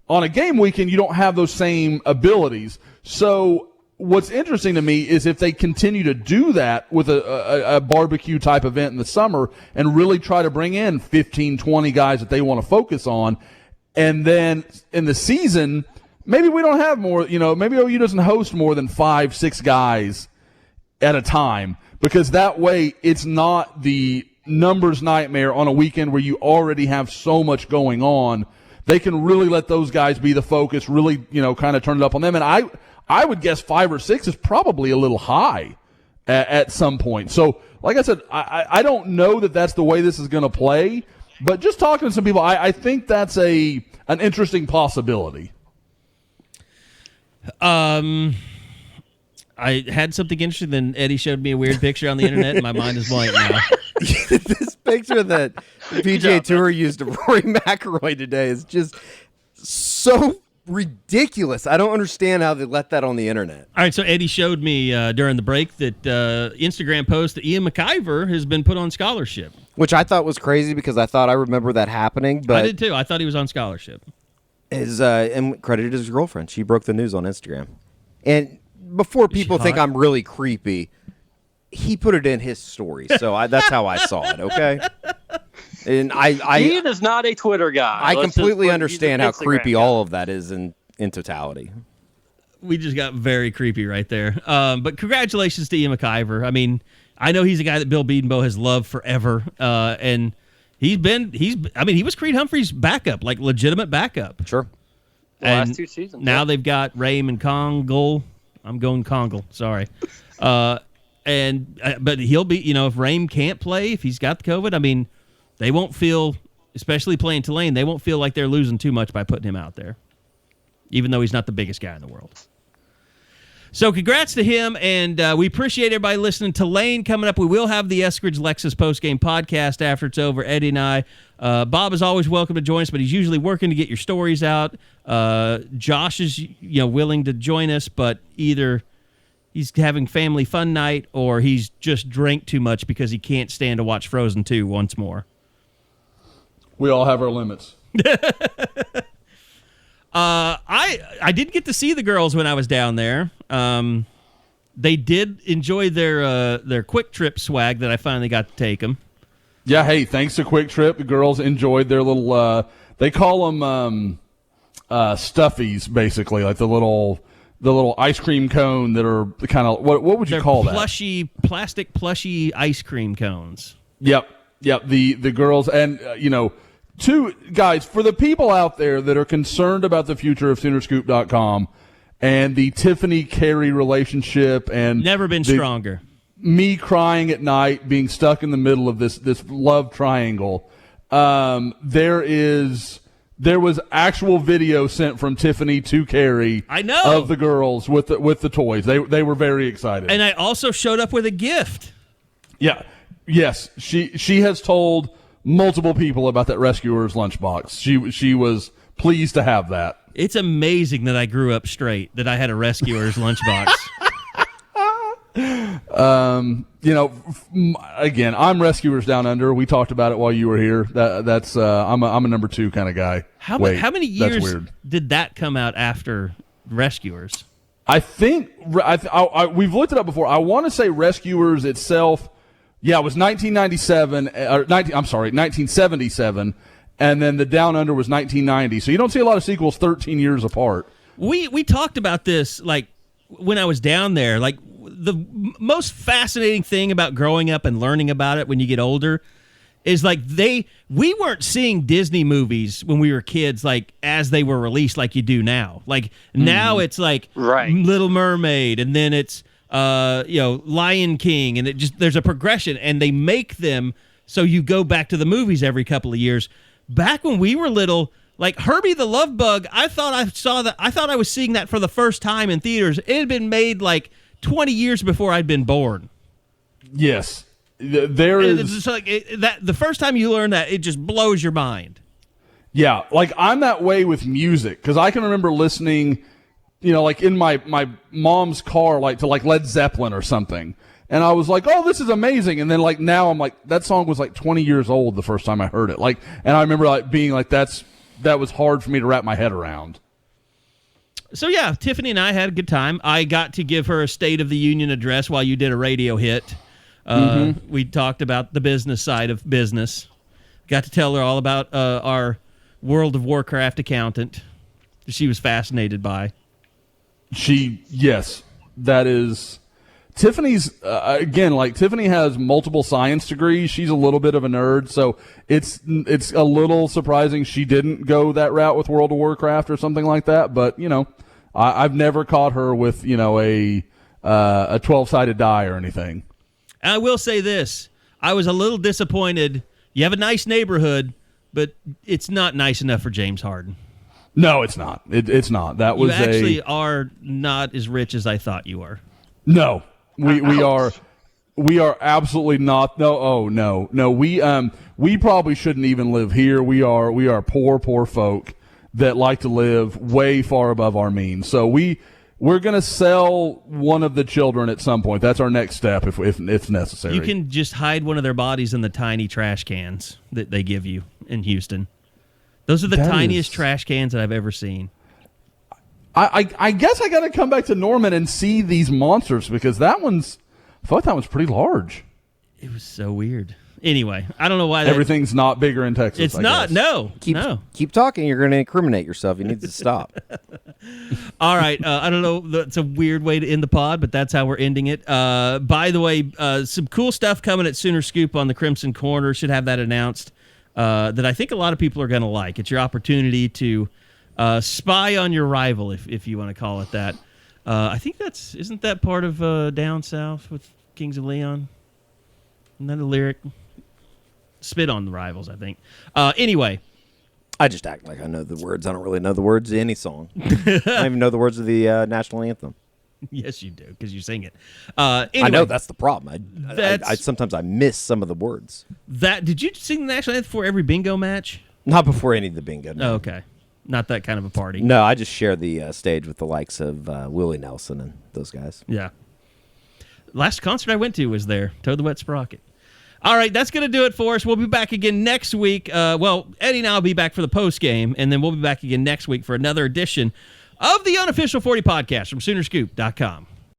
On a game weekend, you don't have those same abilities. So what's interesting to me is if they continue to do that with a barbecue type event in the summer and really try to bring in 15, 20 guys that they want to focus on, and then in the season, maybe we don't have more, maybe OU doesn't host more than 5, 6 guys at a time, because that way it's not the numbers nightmare on a weekend where you already have so much going on. They can really let those guys be the focus, really, kind of turn it up on them. And I would guess 5 or 6 is probably a little high at some point. So, like I said, I don't know that that's the way this is going to play, but just talking to some people, I think that's an interesting possibility. I had something interesting, then Eddie showed me a weird picture on the internet, and my mind is blank now. This picture that the PGA Tour used of Rory McIlroy today is just so ridiculous. I don't understand how they let that on the internet. All right, so Eddie showed me during the break that Instagram post that Ian McIver has been put on scholarship. Which I thought was crazy because I thought I remember that happening. But I did too. I thought he was on scholarship. And credited his girlfriend. She broke the news on Instagram. And before people think I'm really creepy, he put it in his story. So that's how I saw it, okay? And Ian is not a Twitter guy. I completely understand how creepy all of that is in totality. We just got very creepy right there. But congratulations to Ian McIver. I mean, I know he's a guy that Bill Bedenbaugh has loved forever. And he was Creed Humphrey's backup, like legitimate backup. Sure. last 2 seasons. Now they've got Raymond Congle. I'm going Congle. Sorry. But he'll be, if Raym can't play, if he's got the COVID, I mean, they won't feel, especially playing Tulane, they won't feel like they're losing too much by putting him out there, even though he's not the biggest guy in the world. So congrats to him, and we appreciate everybody listening. Tulane coming up. We will have the Eskridge Lexus postgame podcast after it's over. Eddie and I. Bob is always welcome to join us, but he's usually working to get your stories out. Josh is willing to join us, but either he's having family fun night or he's just drank too much because he can't stand to watch Frozen 2 once more. We all have our limits. I didn't get to see the girls when I was down there. They did enjoy their Quick Trip swag that I finally got to take them. Yeah, hey, thanks to Quick Trip, the girls enjoyed their little. They call them stuffies, basically, like the little ice cream cone that are kind of what would you call that? Plastic plushy ice cream cones. Yep. The girls and two guys, for the people out there that are concerned about the future of Soonerscoop.com and the Tiffany Carey relationship and never been stronger. Me crying at night, being stuck in the middle of this love triangle. There was actual video sent from Tiffany to Carey. I know, of the girls with the toys. They were very excited. And I also showed up with a gift. Yeah. Yes. She has told multiple people about that Rescuer's lunchbox. She was pleased to have that. It's amazing that I grew up straight, that I had a Rescuer's lunchbox. Again, I'm Rescuers Down Under. We talked about it while you were here. That's I'm a number 2 kind of guy. How many years did that come out after Rescuers? I think we've looked it up before. I want to say Rescuers itself. Yeah, it was 1977, and then the Down Under was 1990. So you don't see a lot of sequels 13 years apart. We talked about this like when I was down there. Like the most fascinating thing about growing up and learning about it when you get older is like we weren't seeing Disney movies when we were kids like as they were released like you do now. Like now it's like Little Mermaid, and then it's Lion King, and there's a progression, and they make them so you go back to the movies every couple of years. Back when we were little, like Herbie the Love Bug, I thought I was seeing that for the first time in theaters. It had been made like 20 years before I'd been born. Yes, there is. It's like the first time you learn that, it just blows your mind. Yeah, like I'm that way with music because I can remember listening. Like in my mom's car, like to like Led Zeppelin or something. And I was like, oh, this is amazing. And then like now I'm like, that song was like 20 years old the first time I heard it. Like, and I remember like being like, that was hard for me to wrap my head around. So yeah, Tiffany and I had a good time. I got to give her a State of the Union address while you did a radio hit. We talked about the business side of business. Got to tell her all about our World of Warcraft accountant that she was fascinated by. Yes, that is Tiffany's again. Like Tiffany has multiple science degrees. She's a little bit of a nerd, so it's a little surprising she didn't go that route with World of Warcraft or something like that. But I've never caught her with a 12-sided die or anything. And I will say this: I was a little disappointed. You have a nice neighborhood, but it's not nice enough for James Harden. No, it's not. It's not. That was you actually are not as rich as I thought you were. No, we are absolutely not. No. We probably shouldn't even live here. We are poor folk that like to live way far above our means. So we're going to sell one of the children at some point. That's our next step if it's necessary. You can just hide one of their bodies in the tiny trash cans that they give you in Houston. Those are the tiniest trash cans that I've ever seen. I guess I got to come back to Norman and see these monsters because I thought that was pretty large. It was so weird. Anyway, I don't know why everything's not bigger in Texas. It's not. No. Keep talking. You're going to incriminate yourself. You need to stop. All right. I don't know. That's a weird way to end the pod, but that's how we're ending it. By the way, some cool stuff coming at Sooner Scoop on the Crimson Corner. Should have that announced. That I think a lot of people are going to like. It's your opportunity to Spy on your rival, if you want to call it that. I think isn't that part of Down South with Kings of Leon? Isn't that a lyric? Spit on the rivals, I think. Anyway. I just act like I know the words. I don't really know the words to any song. I don't even know the words of the national anthem. Yes, you do, because you sing it. Anyway, I know that's the problem. I sometimes I miss some of the words. Did you sing the national anthem before every bingo match? Not before any of the bingo. No. Oh, okay. Not that kind of a party. No, I just share the stage with the likes of Willie Nelson and those guys. Yeah. Last concert I went to was there, Toad the Wet Sprocket. All right, that's going to do it for us. We'll be back again next week. Eddie and I will be back for the post game, and then we'll be back again next week for another edition of the Unofficial 40 Podcast from Soonerscoop.com.